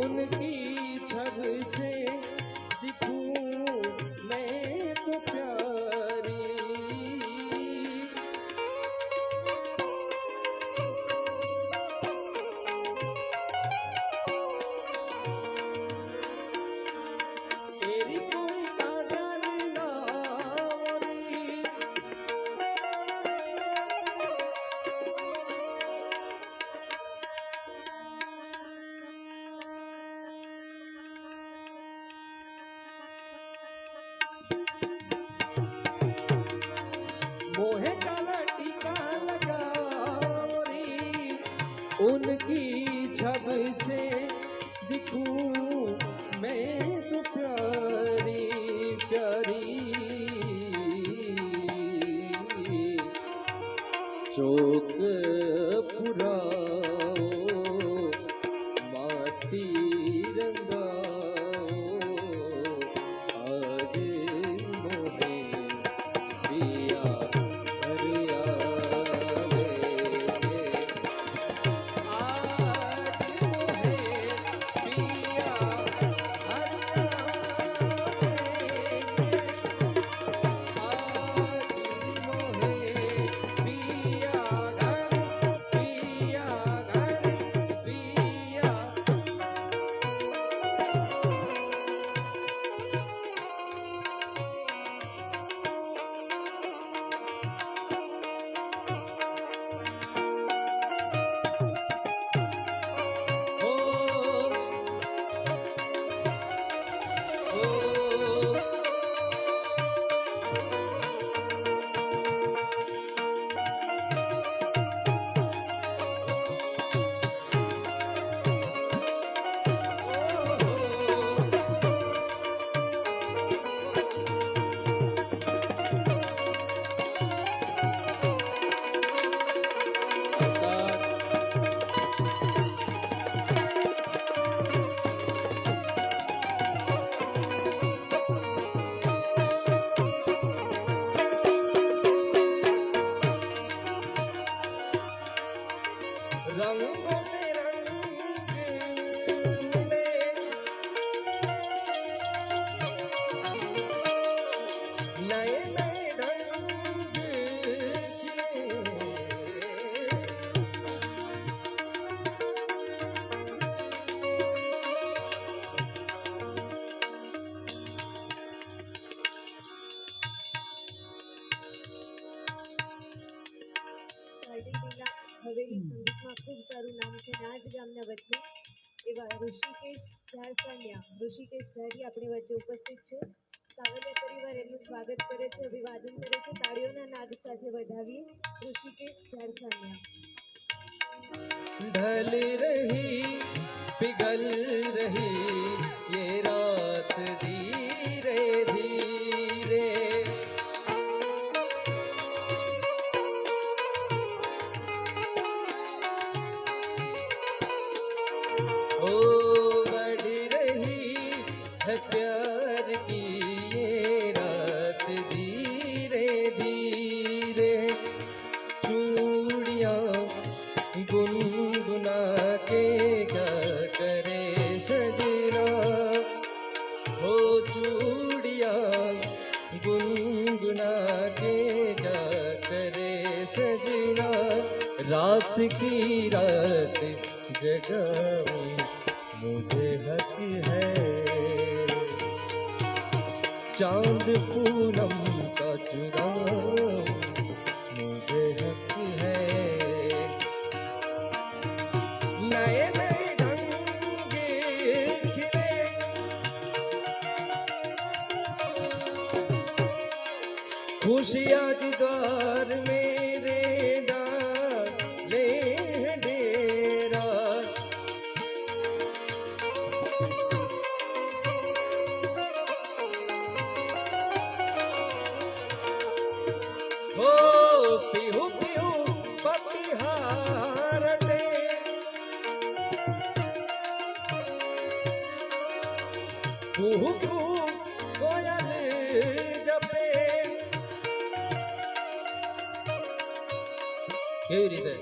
उनकी छब से दिखूं मैं तो प्यारी। तेरी कोई काजल लावरी, मोहे काला टीका लगावरी, उनकी छब से दिखूं मैं तो प्यारी प्यारी। चौक पुराओ माटी रंगाओ, आज मोहे दिया हरियावे, आज मोहे दिया रंगों से रंग मिले, नए नए ढंग खिले, હવેલી સંગીતમાં ખૂબ સારું નામ છે. નાજ ગામના વતની એવા ઋષિકેશ ઝારસાનિયા, ઋષિકેશ ઢાઢી આપણી વચ્ચે ઉપસ્થિત છે. સાવલિયા પરિવાર એમનું સ્વાગત કરે છે, અભિવાદન કરે છે. તાળીઓના નાદ સાથે વધાવીએ ઋષિકેશ ઝારસાનિયા. ढल रही पिघल रही ये रात धीरे धीरे, ओ बढ़ रही है प्यार की ये रात धीरे धीरे। चूड़ियां गुनगुना के क्या करे सजना, हो चूड़ियां गुनगुना के क्या करे सजना। रात की रात जगाऊं मुझे हक है, चांद पूनम का चुराऊं मुझे हक है। नए नए ढंग खिले, खुशियाँ के द्वार मेरे डाले हैं डेरा। हो पीहू पीहू पपिहार दे, कुहू कुहू कोयल जपे। કેવી રીતે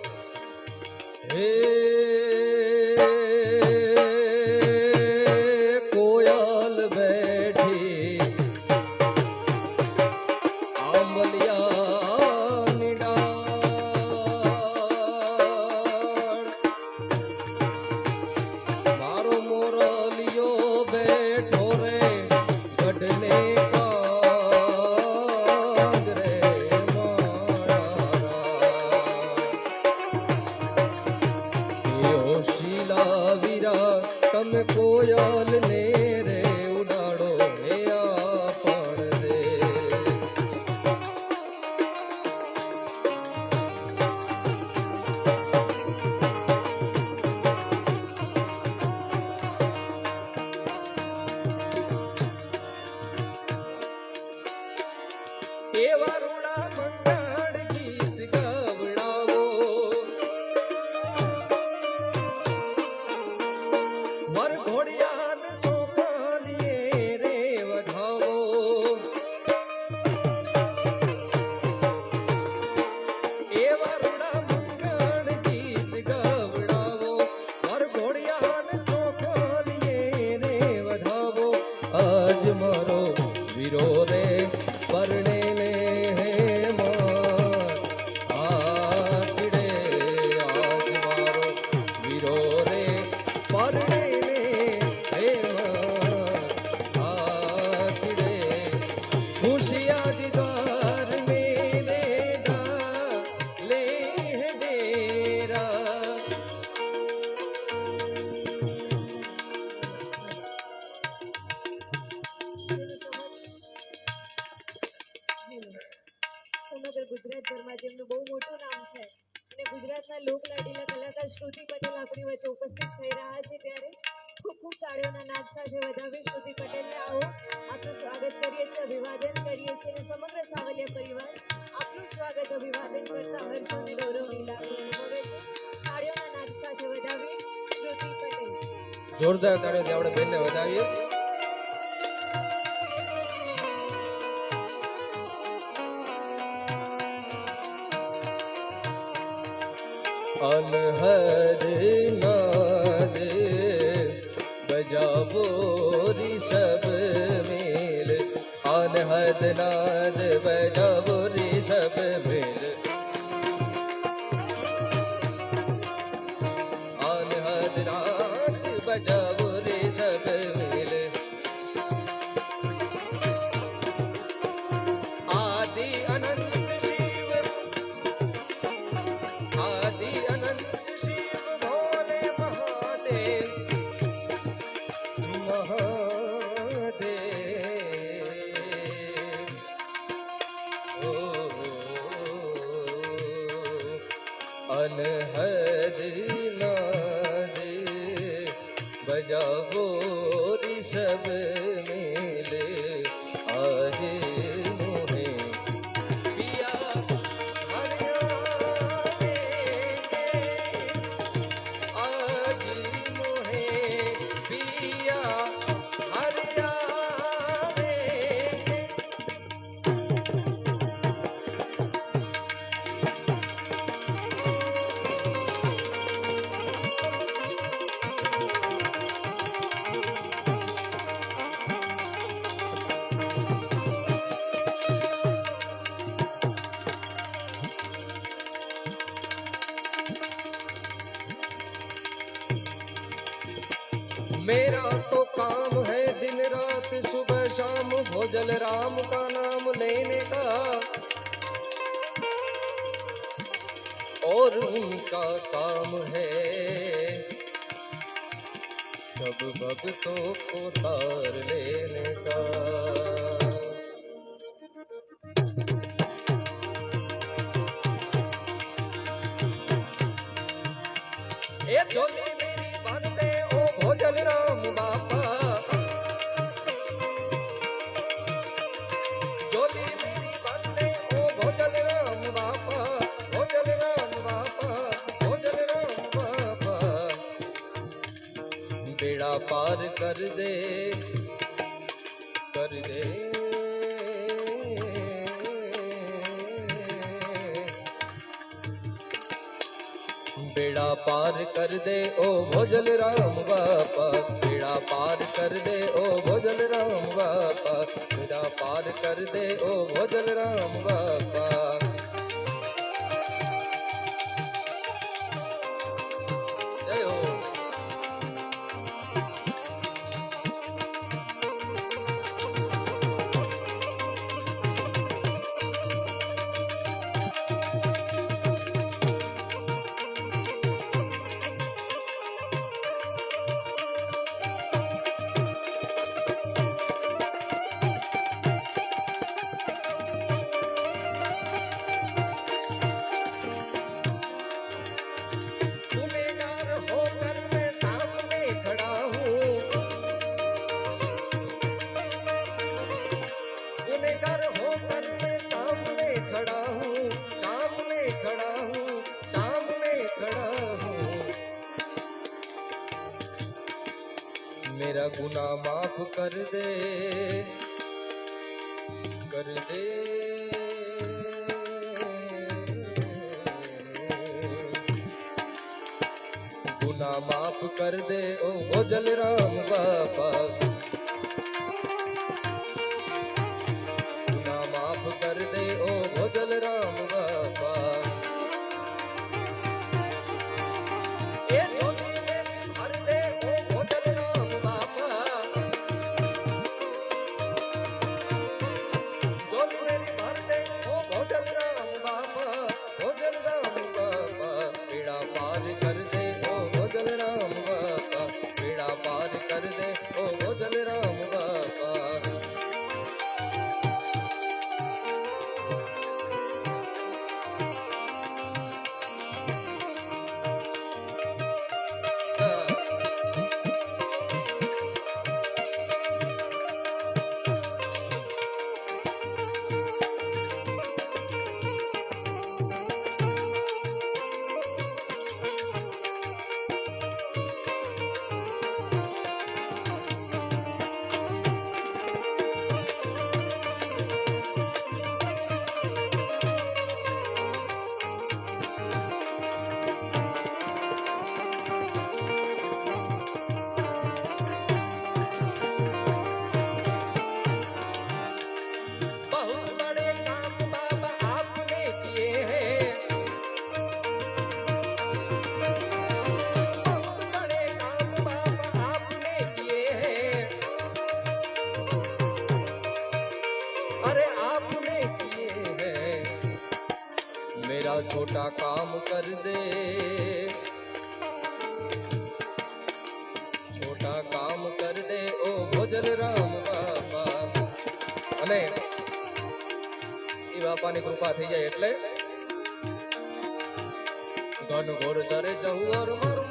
હે તમે કોયલ ને રે ઉડાડો હે આપણ રે. એવા રૂડા મંડળ ગીત ગવડાવો, વર ઘોડિયાન ચોખાલીએ રે વધાવો. એવા રૂડા મંડળ ગીત ગવડાવો, વર ઘોડિયાન ચોખાલીએ રે વધાવો. આજ મારો વીરો રે પરણે ને હે માર આખડે, આજ મારો વીરો રે પરણે ને હે માર આખડે. ખુશિયા દીદાર મેરે ડાલે હે ડેરા. સમગ્ર ગુજરાતભરમાં જેમનું બહુ મોટું નામ છે અને ગુજરાતના લોકલાડીલા કલાકાર શ્રુતિ પટેલ આપણી વચ્ચે ઉપસ્થિત થઈ રહ્યા છે, ત્યારે ખૂબ ખૂબ તાળીઓના નાદ સાથે વધાવી શ્રુતિ પટેલને આવો આપનું સ્વાગત કરીએ છીએ, અભિવાદન કરીએ છીએ અને સમગ્ર સાવલિયા પરિવાર આપનું સ્વાગત અભિવાદન કરતા હર્ષ અને ગૌરવની લાગણી અનુભવે છે. તાળીઓના નાદ સાથે વધાવીએ શ્રુતિ પટેલ. જોરદાર તાળીઓથી આપણે બેનને વધાવીએ. અનહદ નાદ બજાવો રિષભ મેલ, અનહદ નાદ બજાવો રિષભ મેલ. અનહદ નાદ બજાવો રિષભ મેલ. આદિ અનંત શિવ, આદિ અનંત શિવ ભોલે મહાદેવ, મહાદેવ. ઓ અનહદ નાદ બજાવો રિષભ મેલે. આજે મોહે પિયા હરિયા રે, આજ મોહે પિયા હરિયા રે. मेरा तो काम है दिन रात सुबह शाम भोजन राम का नाम लेने का, और उनका काम है सब भक्तों को तार लेने का. ए झोली मेरी बांध दे ओ भोजन राम बापा, झोली मेरी बांध दे ओ भोजन राम बापा, भोजन राम बापा, भोजन राम बापा. बेड़ा पार कर दे, कर दे. बेड़ा पार कर दे ओ भोजन राम बापा, बेड़ा पार कर दे ओ भोजन राम बापा, बेड़ा पार कर दे ओ भोजन राम बापा. जय हो. मेरा गुनाह माफ कर दे, कर दे। गुनाह माफ कर दे ओ भोजल राम बापा, गुनाह माफ कर दे ओ भोजल राम बापा। ए झोली मेरी भर दे ओ भोजल राम बापा, झोली मेरी भर दे ओ भोजल राम बापा, भोजल राम बापा। बेड़ा पार कर दे ओ भोजल राम बापा, बेड़ा पार कर दे ओ भोजल राम बापा। बहुत बड़े काम बाबा आपने किए हैं, बहुत बड़े काम बाबा आपने किए हैं, अरे आपने किए हैं। मेरा छोटा काम कर दे, छोटा काम कर दे ओ भोजल राम बापा। અને એ બાપાની કૃપા થઈ જાય એટલે ઘન ઘોર ચરે જહુર મારું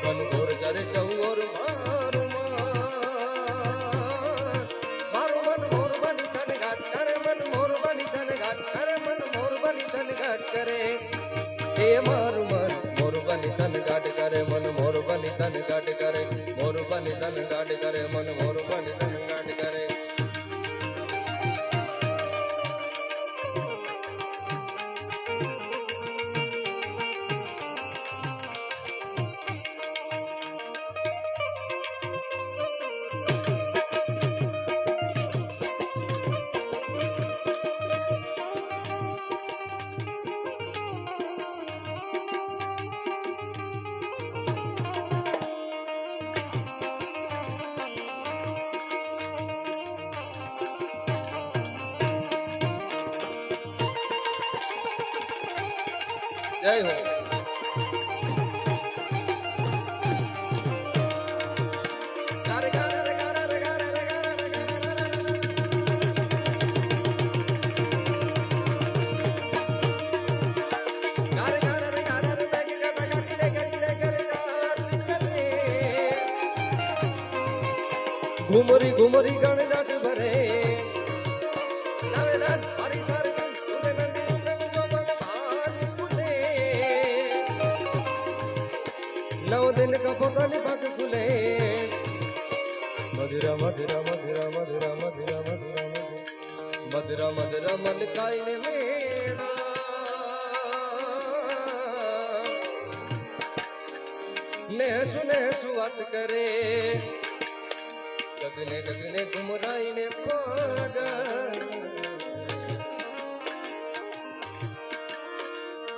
ઘન ઘોર ચરે જહુર મારું મારું મન મોર બની તન ઘાટ કરે, મન મોર બની તન ઘાટ કરે, મન મોર બની તન ઘાટ કરે। એ મારું મન મોર બની તન ઘાટ કરે, મન મોર બની તન ઘાટ કરે, મોર બની તન ઘાટ કરે, મન મોર બની તન ઘાટ કરે। જય હો। ઘુમરી ઘુમરી ગણજાટ ભરે, नौ दिन का पतन पग खुले, मधुरा मधुरा मधुरा मधुरा मधुरा मधुरा मधुरा मधुरा मन कायने मेरा। ने सुने सुवत करे, गगने गगने गुमराई ने पागल,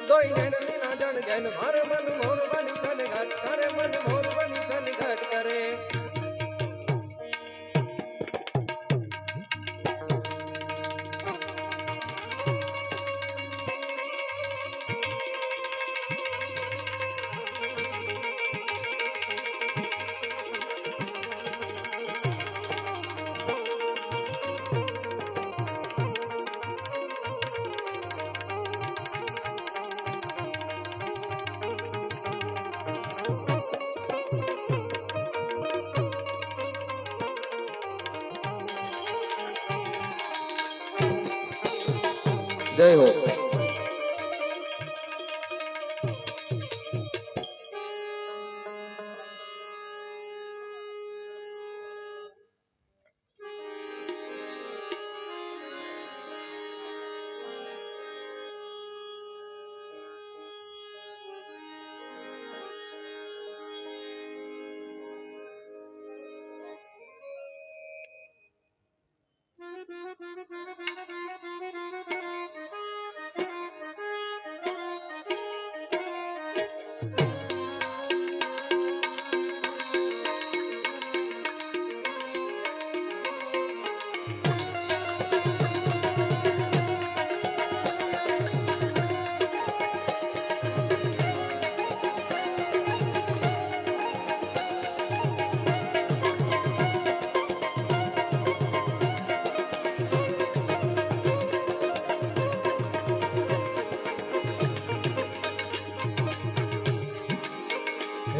दोई नैन मीना जन जैन मार मन मोर बनी तन घाट करे, मन मोर बनी तन घाट करे। જય હો।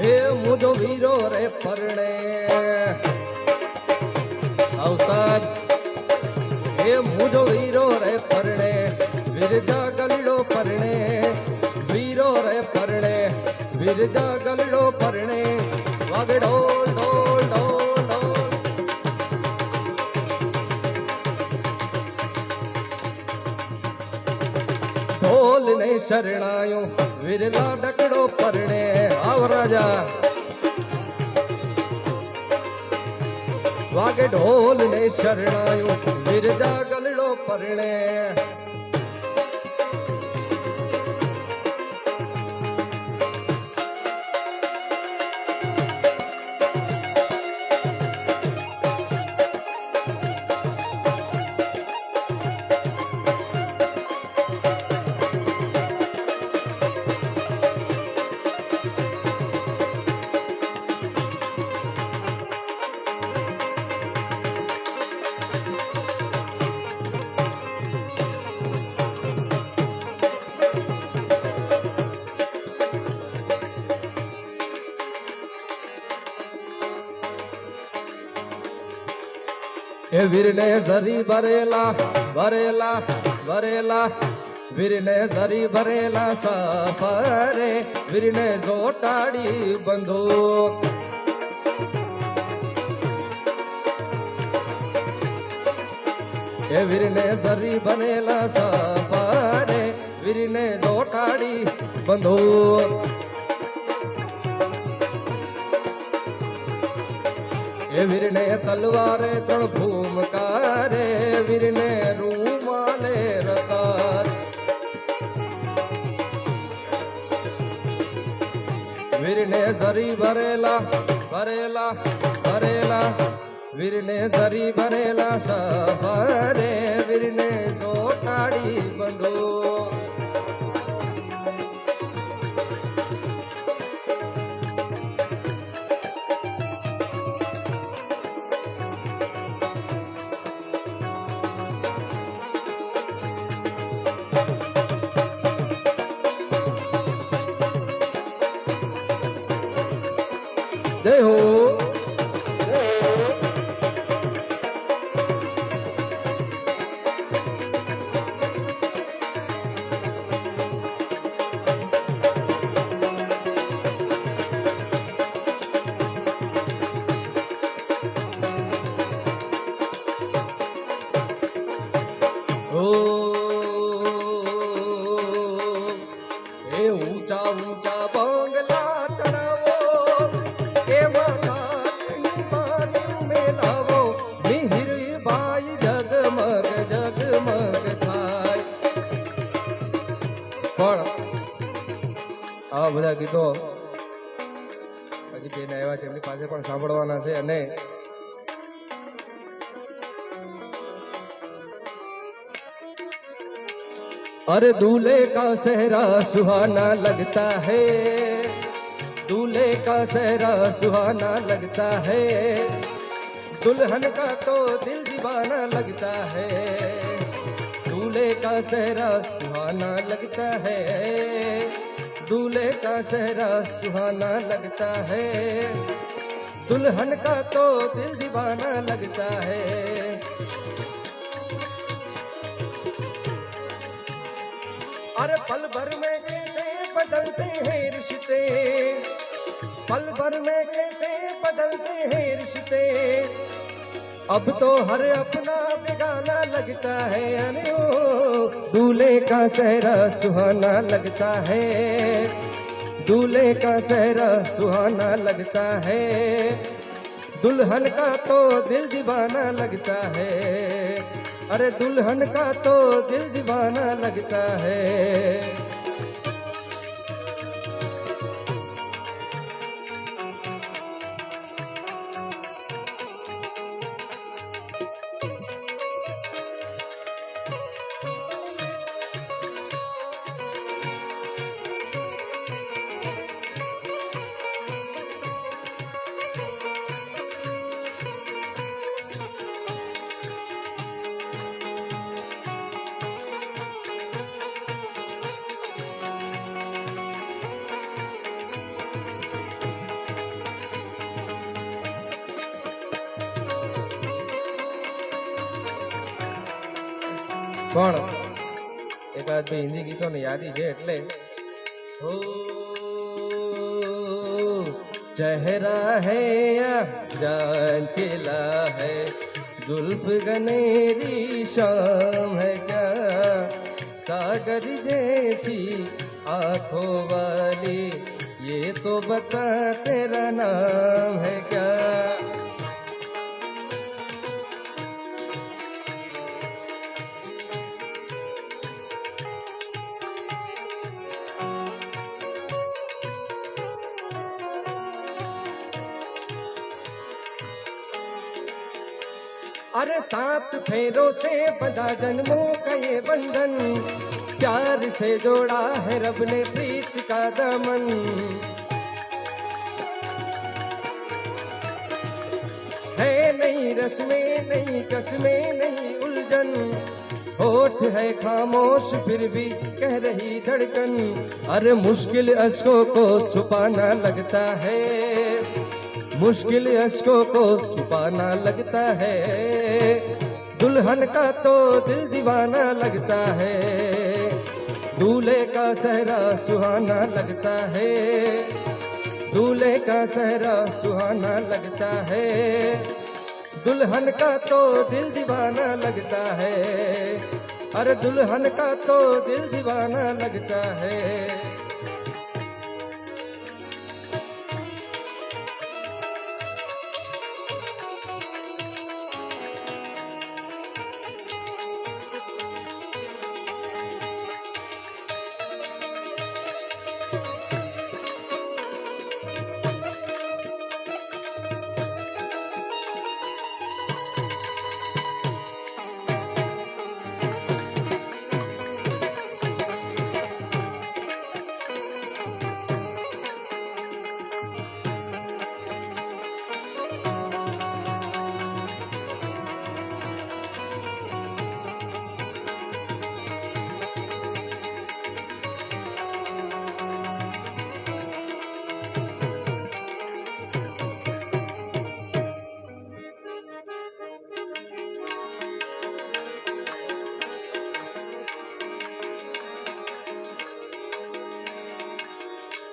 હે મુજો વીરો રે પરણે અવસાદ હે મુજો વીરો રે પરણે વિરજા ગલડો પરણે વીરો રે પરણે વિરજા ગલડો પરણે વાગે ઢોલ ઢોલ ઢોલ ઢોલ ઢોલ ને શરણાયો વિરલા ડકડો પરણે આવ રાજા વાગે ઢોલ ને શરણાયો વિરજા ગલડો પરણે એ વીરને ઝરી ભરેલા ભરેલા ભરેલા વીરને ઝરી ભરેલા સફરે વીરને જોટાડી બંદૂક એ વીરને ઝરી ભરેલા સફરે વીરને જોટાડી બંદૂક એ વીરને તલવારે ત્રણ ભૂમકારે વીરને રૂમાલે રકાર વીરને ઝરી ભરેલા ભરેલા ભરેલા વીરને ઝરી ભરેલા સફરે વીરને જોટાડી બંદૂક જય હો એ ઊંચા ઊંચા બંગલા ચડાવો એમાં કાચની પાણી મેલાવો મિહિર ભાઈ જગમગ જગમગ થાય પણ આ બધા ગીતો હજી બેન આવ્યા છે એમની પાસે પણ સાંભળવાના છે અને अरे दूल्हे का सेहरा सुहाना लगता है दूल्हे का सेहरा सुहाना लगता है दुल्हन का तो दिल दीवाना लगता है दूल्हे का सेहरा सुहाना लगता है दूल्हे का सेहरा सुहाना लगता है दुल्हन का तो दिल दीवाना लगता है अरे पल भर में कैसे बदलते हैं रिश्ते पल भर में कैसे बदलते हैं रिश्ते अब तो हर अपना बेगाना लगता है अरे ओ दूल्हे का सेहरा सुहाना लगता है दूल्हे का सेहरा सुहाना लगता है दुल्हन का तो दिल दीवाना लगता है अरे दुल्हन का तो दिल दीवाना लगता है પણ એકાદ બે હિન્દી ગીતોની યાદી છે એટલે हो चेहरा है या जान खिला है जुल्फ गनेरी शाम है क्या सागर जैसी आंखों वाली ये तो बता तेरा नाम है क्या अरे 7 फेरों से बंधा जन्मों का ये बंधन प्यार से जोड़ा है रब ने प्रीत का दामन है नहीं रस्में नहीं कसमें नहीं उलझन होठ है खामोश फिर भी कह रही धड़कन अरे मुश्किल अश्कों को छुपाना लगता है मुश्किल अश्कों को छुपाना लगता है दुल्हन का तो दिल दीवाना लगता है दूल्हे का सहरा सुहाना लगता है दूल्हे का सहरा सुहाना लगता है दुल्हन का तो दिल दीवाना लगता है अरे दुल्हन का तो दिल दीवाना लगता है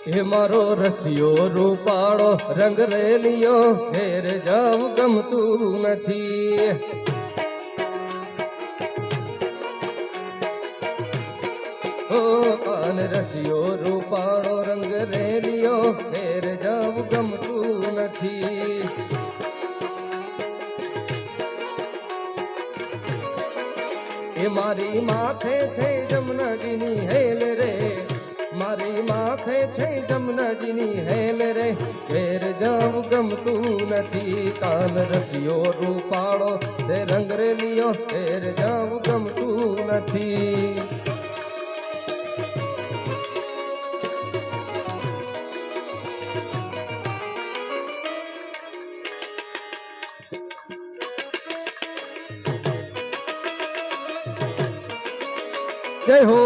हे मारो रसियो रूपाड़ो रंग रेलियो हेर जाव गमतू नथी ओ आन रसियो रूपाड़ो रंग रेलियो हेर जाव गमतू नथी ए मारी माथे छे जमुनाजीनी हेल रे मारी माथे छे जमुनाजीनी हेल रे घेर जाव गमતું નથી કાન રસિયો રૂપાળો તે રંગ રેલિયો ઘેર જાવ ગમતું નથી જય હો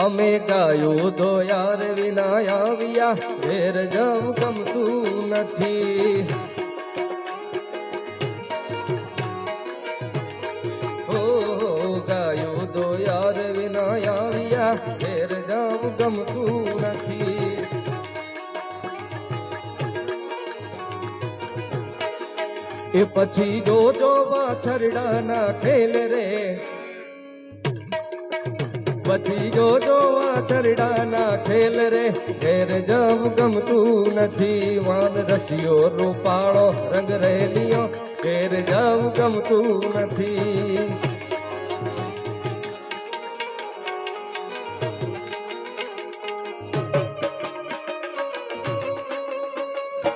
અમે ગાયું તો યાર વિના આવ્યા ઘેર જવું ગમતું નથી ઓ ગાયું તો યાર વિના આવ્યા ઘેર જવું ગમતું નથી એ પછી જોજો વાછરડાના ખેલ રે પછી જોજો વાછરડાના ખેલ રે ઘેર જવું ગમતું નથી વાન રસિયો રૂપાળો રંગ રેલિયો ઘેર જવું ગમતું નથી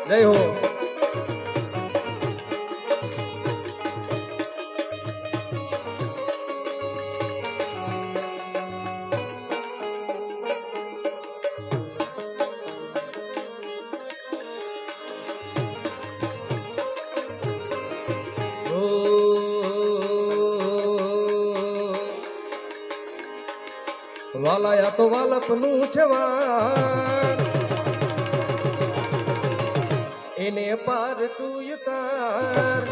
જય હો વાલાયા તો વાલપનું છે વાણ એને પાર તું ઉતાર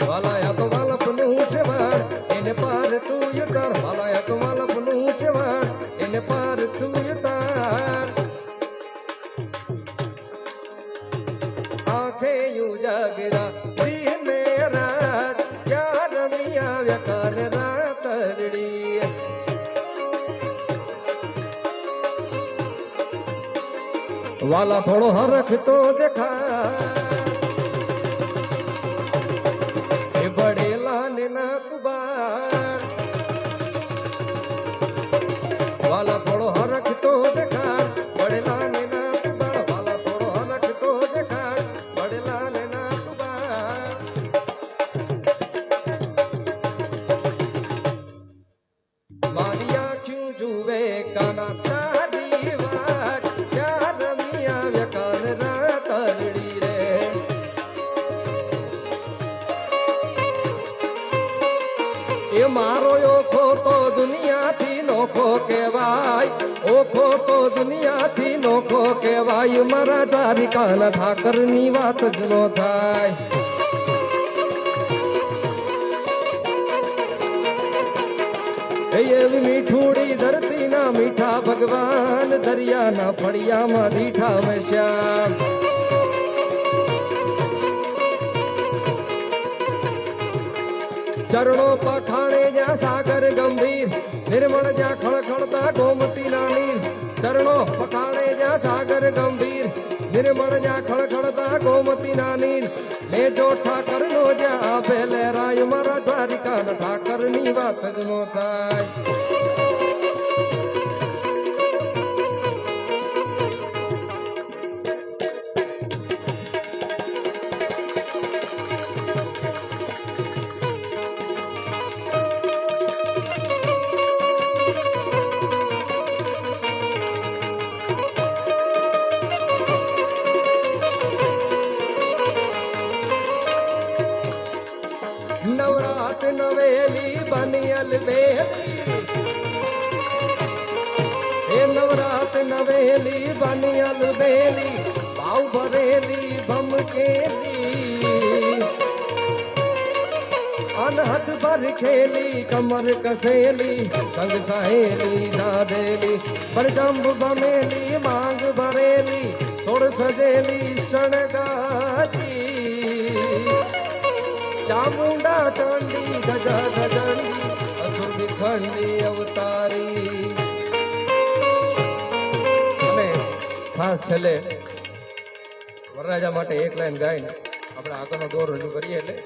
વાલાયા તો વાલપનું છે વાણ એને પાર તું ઉતાર વાલાયા તો વાલપનું છે વાણ એને પાર તું ઉતાર આંખે ઉજાગરા દિને રાત ક્યાં રમી આવ્યા કાન રાતરડી વાલા થોડો હરખ તો દેખા એ બડેલા ને ના કુબાર વાલા થોડો હરખ તો દેખા બડેલા ને ના કુબાર વાલા થોડો હરખ તો દેખા બડેલા ને ના કુબાર મારી આંખ્યું જુએ કાના તારી વાટ ક્યાં રમી આવ્યા કાન રાતરડી રે એ મારો ઓખો તો દુનિયાથી નોખો કહેવાય ઓખો તો દુનિયાથી નોખો કહેવાય મારા તારી કાન ઠાકરની વાત જ નો થાય એવી મીઠુડી ધરતીના મીઠા ભગવાન દરિયાના ફળિયામાં દીઠા મેં શ્યામ ચરણો પખાણે જ્યાં સાગર ગંભીર નિર્મળ જ્યાં ખળખળતા ગોમતીના નીર ચરણો પખાણે જ્યાં સાગર ગંભીર નિર્મળ જ્યાં ખળખળતા ગોમતીના નીર લે જો ઠાકર નો જ્યાં આપે લહેરાય મારા દ્વારિકાના ઠાકરની વાત જ નો થાય નવરાત નવેલી બનિયલ બેલી એ નવરાત નવેલી બનિયલ બેલી ભાવ ભરેલી ભમકેલી અનહદ ભર ખેલી કમર કસેલી સંગ સહેલી દાદેલી પરજંબ બમેલી માંગ ભરેલી થોડ સજેલી શણગાતી ચામુંડા ચંડી ગજા ગજંડી અસુર ખંડી અવતારી અને ખાસ છેલ્લે વરરાજા માટે એક લાઈન ગાઈને આપણે આગળનો દોર રજૂ કરીએ એટલે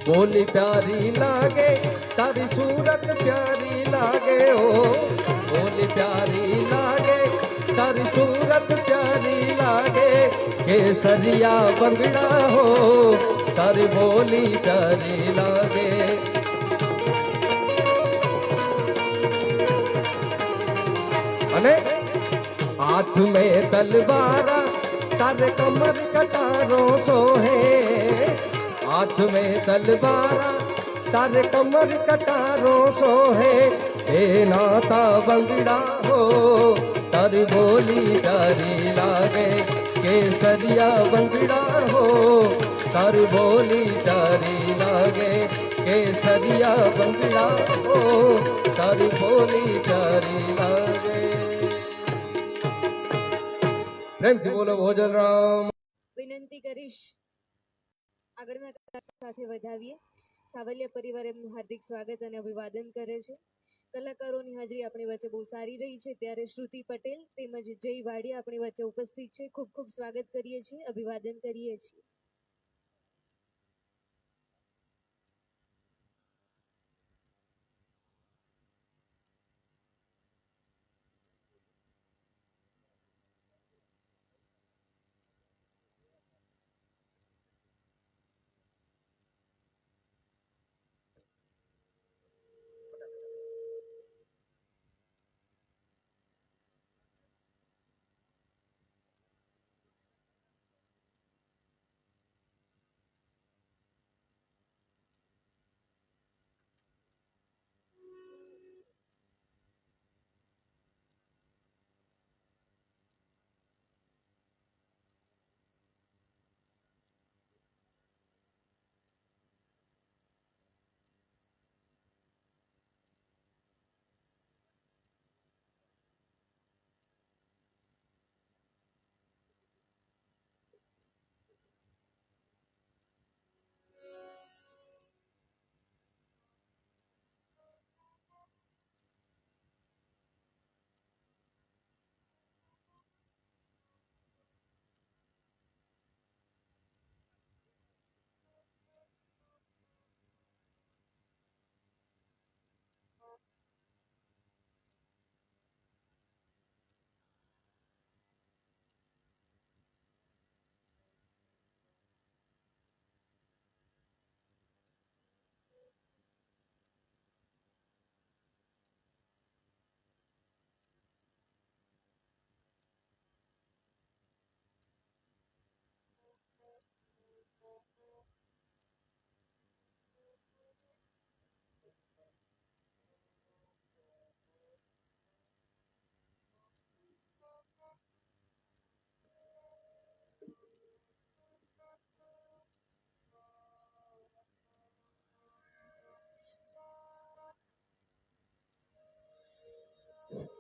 બોલી પ્યારી લાગે તારી सूरत प्यारी लागे ओ बोली प्यारी लागे तारी सूरत प्यारी लागे केसरिया बंगड़ा हो तारी बोली प्यारी लागे अने हाथ में तलवारा तारे कमर कटारो सोहे हाथ में तलवारा तारे कमर कटारो सोहे हे नाता बंगड़ा हो तारी बोली तारी लागे केसरिया बंगड़ा हो तारी बोली तारी लागे केसरिया बंगड़ा हो तारी बोली तारी लागे પ્રેમથી બોલો ભોજનરામ વિનંતી કરીશ આગળના સાથે વધાવીએ સાવલિયા પરિવાર એમનું હાર્દિક સ્વાગત અને અભિવાદન કરે છે કલાકારોની હાજરી આપણી વચ્ચે બહુ સારી રહી છે ત્યારે શ્રુતિ પટેલ તેમજ જય વાડિયા આપણી વચ્ચે ઉપસ્થિત છે ખૂબ ખૂબ સ્વાગત કરીએ છીએ અભિવાદન કરીએ છીએ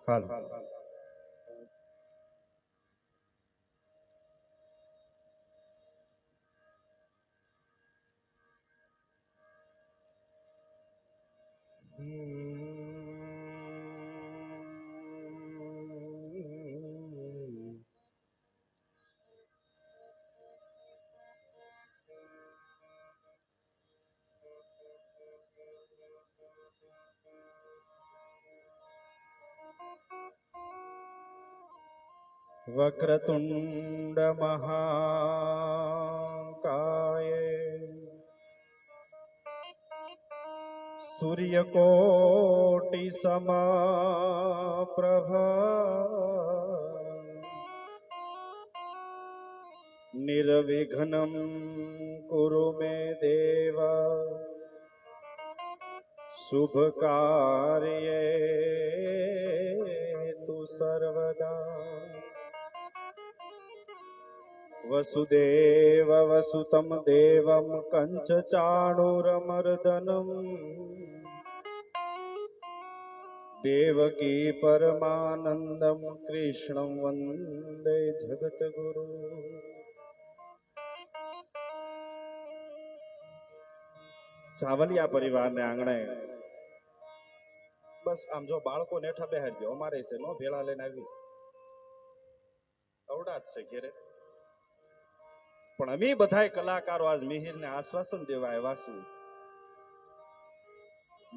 હાલ વક્રતુંડ મહાકાય સૂર્યકોટિ સમપ્રભા નિર્વિઘ્નમ કુરુ મે દેવ શુભ કાર્યે તુ સર્વદા વસુદેવ વસુતમ દેવમ કંચ ચાણુરમર્દનમ દેવકી પરમાનંદમ કૃષ્ણં વંદે જગતગુરુ. સાવલિયા પરિવારને આંગણે બસ આમ જો બાળકો નેઠા બેહાર દો, અમારે છે નો ભેળા લઈને આવી અવડા જ છે ઘેરે, પણ અમે બધાય કલાકારો આજ મિહિરને આશ્વાસન દેવા આવ્યા છું.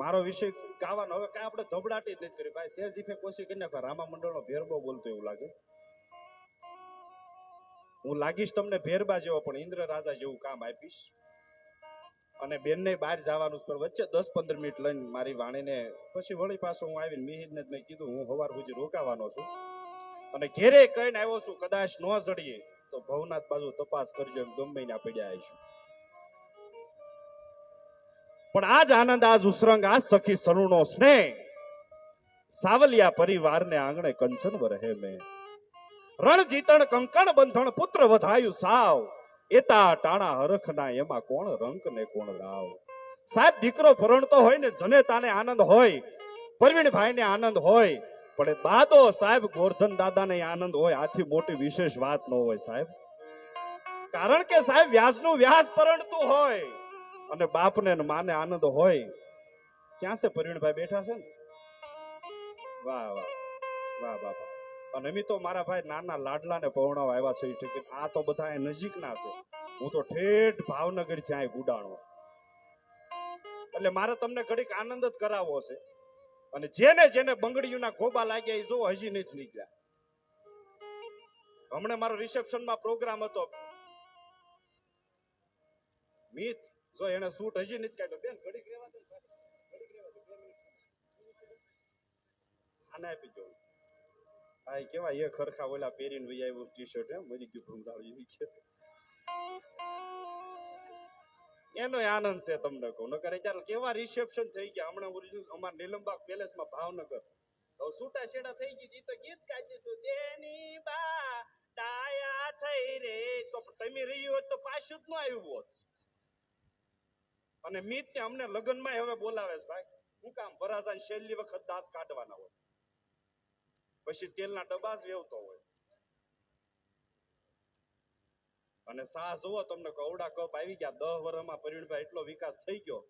મારો વિષય ગાવાનો, હવે કઈ આપણે ધબડાટી જ નથી કરી ભાઈ. શેરજીફે કોશી કરીને રામા મંડળનો ભેરબો બોલતો એવું લાગે. હું લાગીશ તમને ભેરબા જેવો, પણ ઇન્દ્ર રાજા જેવું કામ આપીશ. અને બેનને બહાર જવાનું છે, વચ્ચે 10-15 મિનિટ લઈને મારી વાણીને પછી વળી પાછો હું આવીને મિહિરને મેં કીધું હું સવાર સુધી રોકાવાનો છું અને ઘેરે કહીને આવ્યો છું, કદાચ ન જડીએ તો ભવનાથ બાજુ તપાસ કરજો, એમ ગમે ના પડ્યા આવીશું. પણ આજ આનંદ, આજ ઉસરંગ, આજ સખી સરુણો સ્નેહ સાવલિયા પરિવારને આંગણે કંચન વરહે મેં રણ જીતણ કંકણ બંધણ પુત્ર વધાયું સાવ એતા ટાણા હરખના એમાં કોણ રંક ને કોણ રાવ. સાહેબ દીકરો પરણતો હોય ને જનેતાને આનંદ હોય, પરવીણભાઈ ને આનંદ હોય, પણ દાદો સાહેબ ગોરધન દાદાને આનંદ હોય, આથી મોટી વિશેષ વાત ન હોય સાહેબ. કારણ કે સાહેબ વ્યાસનું વ્યાસ પરણતું હોય અને બાપને ને માને આનંદ હોય. ક્યાં છે પરવીણભાઈ બેઠા છે ને? વાહ વાહ વાહ બાપા. અને અમે તો મારા ભાઈ નાના લાડલાને પૌણાવ આવ્યા છે, કે આ તો બધા નજીકના છે. હું તો ઠેઠ ભાવનગર થી ગુડાણો, એટલે મારે તમને ઘડીક આનંદ જ કરાવવો છે. અને જેને જેને બંગડીઓના ખોબા લાગ્યા એ જો હજી નથી નીકળ્યા. હમણાં મારો રિસેપ્શનમાં પ્રોગ્રામ હતો, મિત જો એને સૂટ હજી નથી કાઢ્યો. બેન ઘડીક રહેવા દે, ઘડીક રહેવા દે, 2 મિનિટ આને આપી દો. આ કેવા એ ખરખા ઓલા પહેરીને વહી આવ્યું ટી શર્ટ, એમ મરી ગયું ભૂંગાળું એવી છે. એનો આનંદ છે તમને કહું. નકર ચાલ કેવા રિસેપ્શન થઈ ગયા હમણાં. ઓરિજિનલ અમારા નીલમબાગ પેલેસમાં ભાવનગર છૂટા છેડા થઈ ગઈ. તો ગીત ગાય છે, દેની બા ડાયા થઈ રે, તો તમે રહ્યું હોત તો પાછું જ ન આવ્યું હોત. અને મીત ને અમને લગ્નમાં હવે બોલાવે છે ભાઈ. હું કામ? વરાજાની છેલ્લી વખત દાંત કાઢવાના હોય, પછી તેલના ડબ્બા જ વેવતો હોય. અને સા જુઓ તમને કવડા કપ આવી ગયા. 10 વર્ષમાં પરિણભાઈ એટલો વિકાસ થઈ ગયો.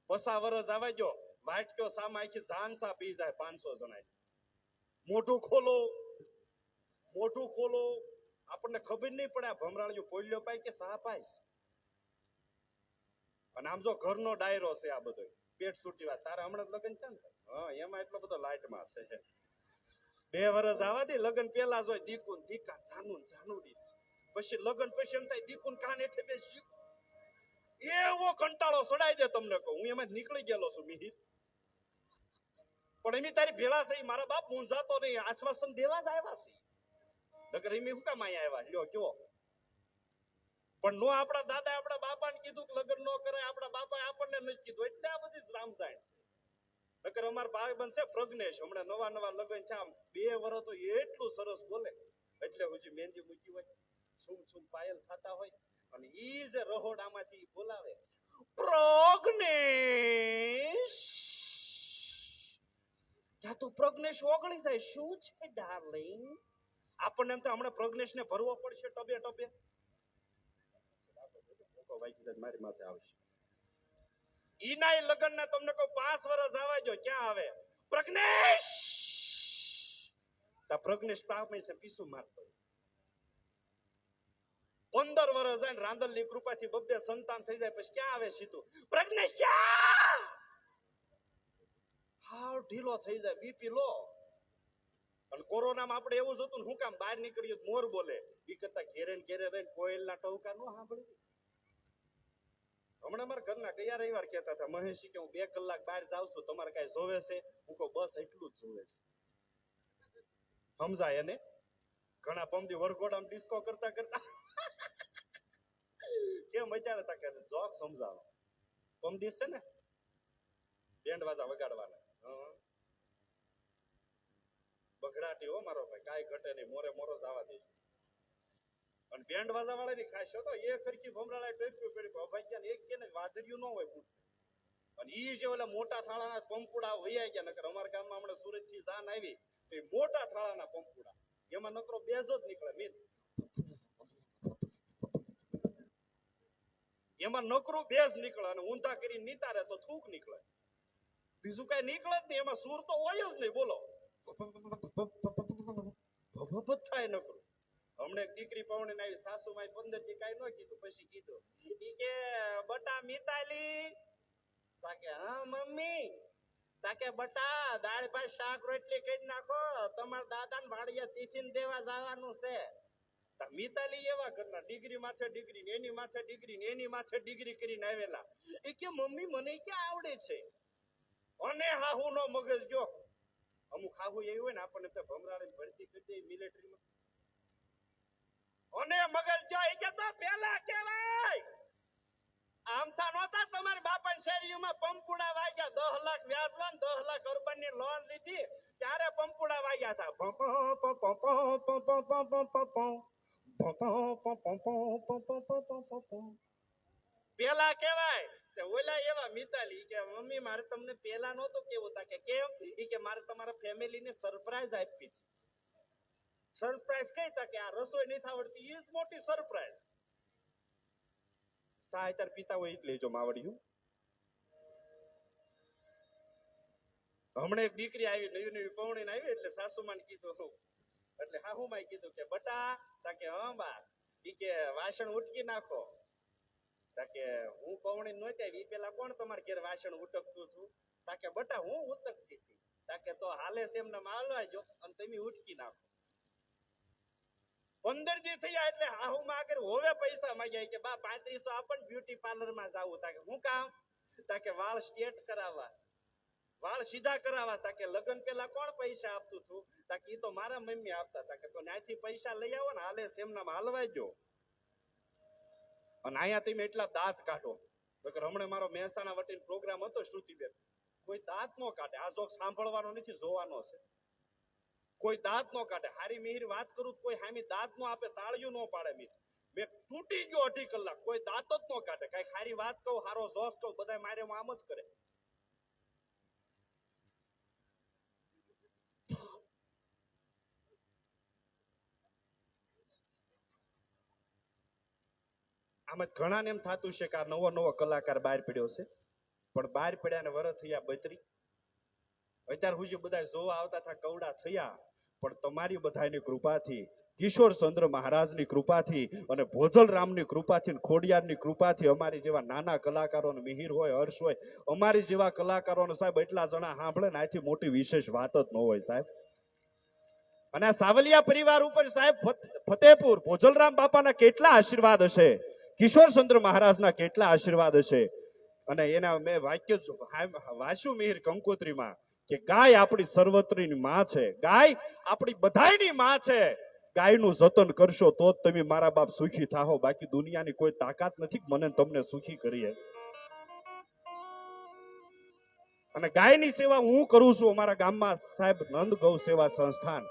50 વર્ષ આવા ગયો, વાટક્યો સામે આખી જાનસા પી જાય 500 જણા. મોઢું ખોલો, મોઢું ખોલો, આપણને ખબર નહીં પડે આ ભમરાળિયું પોલ્યો પાય કે સા પાય. અને આમ જો ઘરનો ડાયરો છે આ બધો. પેટ છૂટી વાત, તારે હમણાં લગ્ન છે ને? હા, એમાં એટલો બધો લાઈટમાં છે. 2 વર્ષ આવા દે. લગ્ન પેલા જોઈ દીકુન દીકા જાનું જાનુડી, પછી લગ્ન પછી એમ થાય દીકુન કાન એટલે બે એવો કંટાળો સડાઈ દે તમને કહું. હું એમાં નીકળી ગયેલો છું મિહિર, પણ એની તારી ભેળા છે. મારા બાપ મૂંઝાતો નહીં, આશ્વાસન દેવા જ આવ્યા છે. નકર એમ શું કામ અહીંયા આવ્યા લ્યો કયો? પણ નો આપણા દાદા આપણા બાપાને કીધું કે લગ્ન ન કરાય, આપણા બાપા આપણને નથી કીધું, એટલે આ બધી રામજાણ. નકર અમાર ભાઈ બનશે પ્રજ્ઞેશ, હમણાં નવા લગ્ન થયા, 2 વર્ષ તો એટલું સરસ બોલે, એટલે હજી મહેંદી મૂકી હોય, સુમ સુમ પાયલ થતા હોય, અને ઈ જે રહોડામાંથી બોલાવે પ્રજ્ઞેશ, ત્યાં તો પ્રજ્ઞેશ ઓગળી જાય. શું છે ડાર્લિંગ? આપણને એમ તો હમણાં પ્રજ્ઞેશ ને ભરવો પડશે ટબે ટબે. મારી માથે આવશે. ઈના લગ્ન ના તમને કોઈ 5 વર્ષ આવા જો ક્યાં આવે પ્રજ્ઞેશ? તા પ્રજ્ઞેશ પામે છે પીસું મારતો. 15 વર્ષ જાય ને રાંદલ ની કૃપાથી બબ્બે સંતાન થઈ જાય પછી ક્યાં આવે સીધું પ્રજ્ઞેશ? હાવ ઢીલો થઈ જાય, બીપી લો. અને કોરોનામાં આપણે એવું જ હતું ને, હું કામ બહાર નીકળીએ મોર બોલે, ઈ કરતા ઘેરે ને ઘેરે રહીને કોયલના ટહુકા નો સાંભળી. હમણાં મારા ઘરના ગયા રવિવાર કહેતા હતા, મહેશી કે હું 2 કલાક બહાર જાઉં છું, તમારે કઈ જોવે છે? હું કહું બસ એટલું જ જોવે છે. સમજાય એને? ઘણા પમદી વરઘોડામાં ડિસ્કો કરતા કરતા કેમ મજા હતા કે જોક સમજાવો. પમદી છે ને બેન્ડ વાજા વગાડવાના. બગડાટી હો મારો ભાઈ, કાંઈ ઘટે નહીં, મોરે મોરો જવા દે. અને બેન્ડ વાજા વાળા ની ખાસ તો એ ખરકી ભમરાળા ટોપ્યું પડ્યું ભાઈ, એક કે વાદળિયું ન હોય પૂછ. અને ઈ જે ઓલા મોટા થાળાના પંપુડા વૈયા ગયા. નકર અમારા ગામમાં હમણાં સુરત થી જાન આવી તો મોટા થાળાના પંપુડા, એમાં નકરો બેઝ જ નીકળે. મીન એમાં નકરું બેઝ નીકળે અને ઊંધા કરીને નીતારે તો થૂક નીકળે, બીજું કઈ નીકળે જ નહીં. એમાં સુર તો હોય જ નહીં. બોલો થાય નકરું. હમણે દીકરી પૌણી આવી, સાસુ માઈ 15 દી કઈ ન કીધું, પછી કીધું ઈ કે બટા મિતાલી, તાકે હા મમ્મી, તાકે બટા દાળ ભાત શાક રોટલી કરી નાખો, તમારા દાદા ને ભાડિયા ટિફિન દેવા જવાનું છે. મિતાલી એવા ઘરના ડિગ્રી માથે ડિગ્રી, એની માથે ડિગ્રી, એની માથે ડિગ્રી કરીને આવેલા. એ કે મમ્મી મને ક્યાં આવડે છે? અને હાહુ નો મગજ જો. અમુક હાહુ એવી હોય ને આપણને તો ભમરાડે ભરતી કરી દે મિલિટરીમાં. અને મગજ જો એ કે તો પેલા કહેવાય આમ થા નહોતા તમારા બાપા શેરીમાં પંપુડા વાગ્યા. 10 લાખ વ્યાજવાન, 10 લાખ અરબન ની લોન લીધી ત્યારે પંપુડા વાગ્યા હતા. પેલા કહેવાય. ઓલા એવા મિતાલી કે મમ્મી મારે તમને પેલા નહોતું કેવું તા કે કેમ? ઈ કે મારે તમારા ફેમિલી ને સરપ્રાઈઝ આપી. સરપ્રાઈઝ કઈ તા કે આ રસોઈ નથી આવડતી, ઈ જ મોટી સરપ્રાઈઝ. સાયતર પીતા હોય એટલે જો માવડિયું. હમણે એક દીકરી આવી, નવી નવી પૌણી આવી, એટલે સાસુમાને કીધું, એટલે હાહુમાએ કીધું કે બટા, તાકે હા બા, ઈ કે વાસણ ઉટકી નાખો. તાકે હું પૌણી નહોતી આવી પેલા કોણ તમારે ઘેર વાસણ ઉટકતું હતું? તાકે બટા હું ઉટકતી હતી. તાકે તો હાલે છે એમને માલવા જો અને તમે ઉટકી નાખો. 15 દી થયા એટલે હાહુમાં આગળ હોવે પૈસા માંગ્યા કે બા 3500 આપણ બ્યુટી પાર્લર માં જાવું. તાકે હું કામ? તાકે વાળ સ્ટ્રેટ કરાવવા, વાળ સીધા કરાવવા. તાકે લગ્ન પેલા કોણ પૈસા આપતું હતું? તાકે ઈ તો મારા મમ્મી આપતા. તાકે તો ત્યાંથી પૈસા લઈ આવો ને, હાલે સેમના હાલવાઈ જો. અને અહીંયા તમે એટલા દાંત કાઢો. હમણાં મારો મહેસાણા વટીનો પ્રોગ્રામ હતો શ્રુતિબેન, કોઈ દાંત નો કાઢે. આ જોક સાંભળવાનો નથી, જોવાનો છે. કોઈ દાંત નો કાઢે. હારી મિહિર વાત કરું કોઈ હામી દાંત નો આપે, તાળિયું નો પાડે. મેં તૂટી ગયો 2.5 કલાક, કોઈ દાંત જ નો કાઢે. કઈ હારી વાત કહું, હારો જોક કહું, બધા મારે આમ જ કરે. આમાં ઘણાને એમ થતું છે કે આ નવો નવો કલાકાર બહાર પડ્યો છે, પણ બહાર પડ્યા ને વરસ થયા 32. અત્યાર સુધી બધા જોવા આવતા હતા કવડા થયા, પણ તમારી બધાની કૃપાથી, કિશોરચંદ્ર મહારાજની કૃપાથી અને ભોજલરામની કૃપાથી, ખોડિયારની કૃપાથી, અમારી જેવા નાના કલાકારોને મિહિર હોય, હર્ષ હોય, અમારી જેવા કલાકારોને સાહેબ એટલા જણા સાંભળે ને આથી મોટી વિશેષ વાત જ ન હોય સાહેબ. અને આ સાવલિયા પરિવાર ઉપર સાહેબ ફતેપુર ભોજલરામ બાપાના કેટલા આશીર્વાદ હશે, કિશોરચંદ્ર મહારાજના કેટલા આશીર્વાદ હશે. અને એના મેં વાક્ય વાંચ્યું મિહિર કંકોત્રીમાં કે ગાય આપણી સર્વત્રની માં છે, ગાય આપણી બધાયની માં છે. ગાયનું જતન કરશો તો જ તમે મારા બાપ સુખી થાઓ, બાકી દુનિયાની કોઈ તાકાત નથી મને તમને સુખી કરીએ. અને ગાયની સેવા હું કરું છું અમારા ગામમાં સાહેબ, નંદ ગૌ સેવા સંસ્થાન.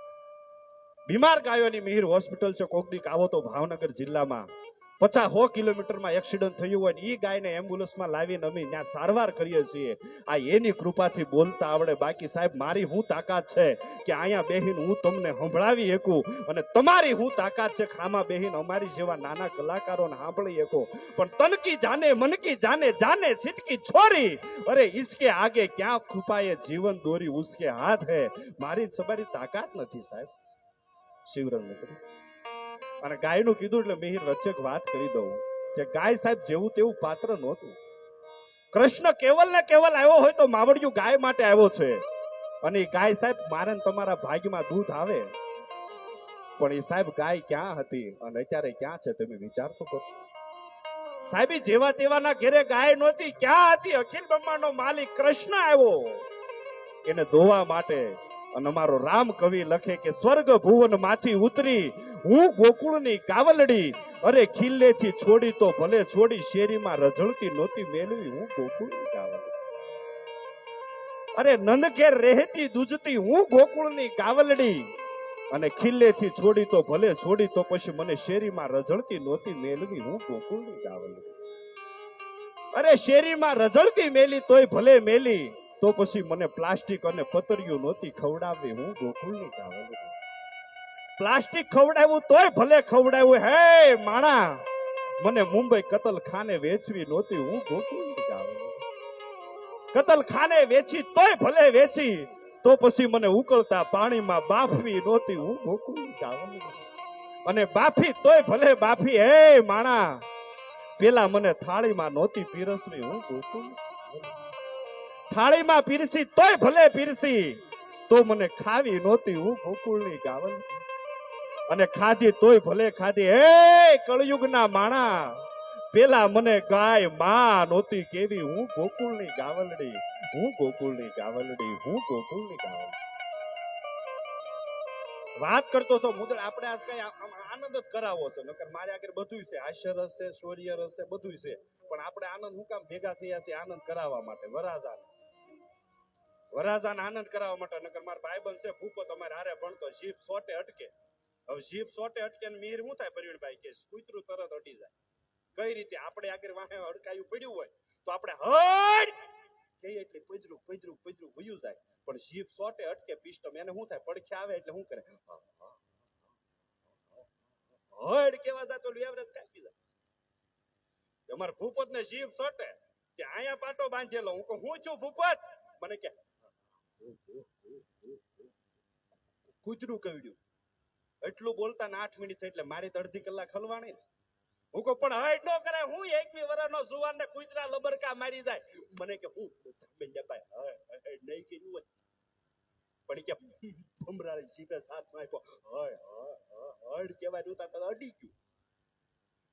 બીમાર ગાયોની મિહિર હોસ્પિટલ છે, કોક દીક આવો તો ભાવનગર જિલ્લામાં 50-100 કિલોમીટરમાં એક્સિડન્ટ થયું હોય ને એ ગાયને એમ્બ્યુલન્સમાં લાવીને અમે ત્યાં સારવાર કરીએ છીએ. આ એની કૃપાથી બોલતા આવડે. બાકી સાહેબ મારી શું તાકાત છે કે અહીંયા બેહીને હું તમને સંભળાવી શકું, અને તમારી શું તાકાત છે ખામાં બેહીને અમારી જેવા નાના કલાકારોને સાંભળી શકો. પણ તનકી જાને મનકી જાને જાને સિટકી છોરી, અરે इसके आगे क्या कृपाए जीवन દોરી उसके हाथ है. મારી તમારી તાકાત નથી સાહેબ. શિવરંગ મિત્રો, અને ગાયનું કીધું એટલે મિહિર વચ્ચે એક વાત કરી દઉં કે ગાય સાહેબ જેવું તેવું પાત્ર નહોતું. કૃષ્ણ કેવલ ને કેવલ આવ્યો હોય તો માવડિયું ગાય માટે આવ્યો છે. અને એ ગાય સાહેબ મારે ને તમારા ભાગ્યમાં દૂધ આવે, પણ એ સાહેબ ગાય ક્યાં હતી અને અત્યારે ક્યાં છે તમે વિચાર તો કરો સાહેબ. જેવા તેવાના ઘેરે ગાય નહોતી, ક્યાં હતી? અખિલ બ્રહ્માંડનો માલિક કૃષ્ણ આવ્યો એને ધોવા માટે. અને અમારો રામ કવિ લખે કે સ્વર્ગ ભુવન માંથી ઉતરી હું ગોકુળની કાવલડી, અરે ખિલ્લેથી છોડી તો ભલે છોડી, શેરીમાં રઝળતી નહોતી મેલવી હું ગોકુળની કાવલડી. અરે નંદ ઘેર રહેતી દૂજતી હું ગોકુળની કાવલડી, અને ખિલ્લેથી છોડી તો ભલે છોડી, તો પછી મને શેરીમાં રઝળતી નહોતી મેલવી હું ગોકુળની કાવલડી. અરે શેરીમાં રઝળતી મેલી તોય ભલે મેલી, તો પછી મને પ્લાસ્ટિક અને પતરીઓ નહોતી ખવડાવી હું ગોકુળની કાવલડી. પ્લાસ્ટિક ખવડાવ્યું તોય ભલે ખવડાવ્યું, હે માણા મને મુંબઈ કતલખાને વેચવી નહોતી હું ગોકુળની કાવલડી. કતલખાને વેચી તોય ભલે વેચી, તો પછી મને ઉકળતા પાણીમાં બાફવી નહોતી હું ગોકુળની કાવલડી. અને બાફી તોય ભલે બાફી, હે માણા પેલા મને થાળીમાં નહોતી પીરસવી હું ગોકુળની. થાળીમાં પીરસી તોય ભલે પીરસી, તો મને ખાવી નહોતી હું ગોકુળની કાવલડી. અને ખાધી તોય ભલે ખાધી, હે કળયુગના માણા પેલા મને ગાય માં નહોતી કેવી હું ગોકુળની ગાવલડી, હું ગોકુળની ગાવલડી, હું ગોકુળની ગાવલડી. વાત કરતો તો મુદળ આપણે આજ કઈ આનંદ જ કરાવો છે, નકર મારે આગળ બધું છે, હાસ્ય રસ છે, શૌર્ય રસ છે, બધું છે. પણ આપણે આનંદ હું કામ ભેગા થયા છે? આનંદ કરાવવા માટે, વરાજાન આનંદ કરાવવા માટે. નકર મારા ભાઈબંધ છે ભૂપો તમારે હારે ભણતો, જીભ સોટે અટકે. હવે જીભ સોટે અટકે ને મીર શું થાય? પ્રવીણભાઈ કે કૂતરું તરત અડી જાય. કઈ રીતે? આપણે આગળ વાહે અડકાયું પડ્યું હોય તો આપણે હડ કહીએ એટલે પજરું પજરું પજરું વયું જાય. પણ જીભ સોટે અટકે પિસ્ટમ, એને શું થાય? પડખે આવે એટલે શું કરે? હડ કેવા જાય તો એવરેજ કાપી જાય. અમારા ભૂપત ને જીભ સોટે કે આયા પાટો બાંધેલો. હું કહું હું છું ભૂપત? મને કે કૂતરું કવડ્યું. એટલું બોલતા ને 8 મિનિટ થઈ એટલે મારી તો અડધી કલાક હલવાણી ને. હું કહું પણ હડ નો કરે, હું 21 વર્ષનો જુવાન ને કૂતરા લબરકા મારી જાય. મને કે હું નહીં કીધું હોય પણ કે ભમરાળી જીભે સાથ નાખ્યો, હડ કેવાય નહોતા તો અડી ગયું.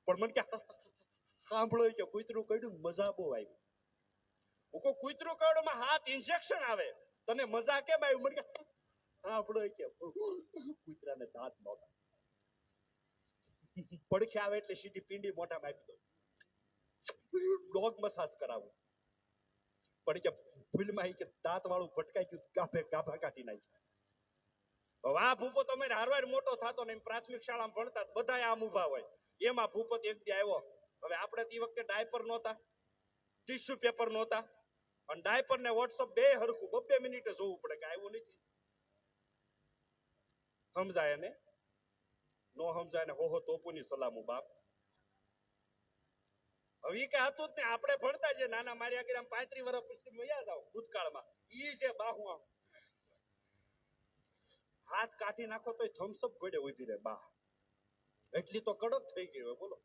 પણ મને કે સાંભળો કે કૂતરું કડ્યું, મજા બહુ આવી. હું કહું કૂતરું કડ્યું માં હાથ ઇન્જેક્શન આવે, તને મજા કેમ આવી? મને કે સાંભળો કે કૂતરાને દાંત નહોતા, પડખે આવે એટલે સીધી પીંડી મોઢામાં આપી દો, ડોગ મસાજ કરાવું. પણ કે ભૂલમાં કે દાંત વાળું ભટકાઈ ગયું, ગાભા કાઢી નાખ્યા. હવે આ ભૂપો તમે હારવાર મોટો થતો ને પ્રાથમિક શાળામાં ભણતા બધા આમ ઉભા હોય, એમાં ભૂપત એક દી આવ્યો. હવે આપણે તે વખતે ડાયપર નહોતા, ટીશ્યુ પેપર નહોતા, અને ડાયપર ને વોટ્સઅપ બે હરખું 2 મિનિટે જોવું પડે કે આવ્યું નથી. સમજાય ને? નો સમજાય ને હો તોપુની સલામું બાપ. હવે એ કઈ હતું જ ને, આપણે ભણતા જે નાના મારી આગળ 35 વર્ષ પછી યાદ આવો ભૂતકાળમાં ઈ છે બાહુ આમ હાથ કાઢી નાખો તો થમ્સઅપ ગોડે ઉભી રહે બા, એટલી તો કડક થઈ ગઈ હોય બોલો.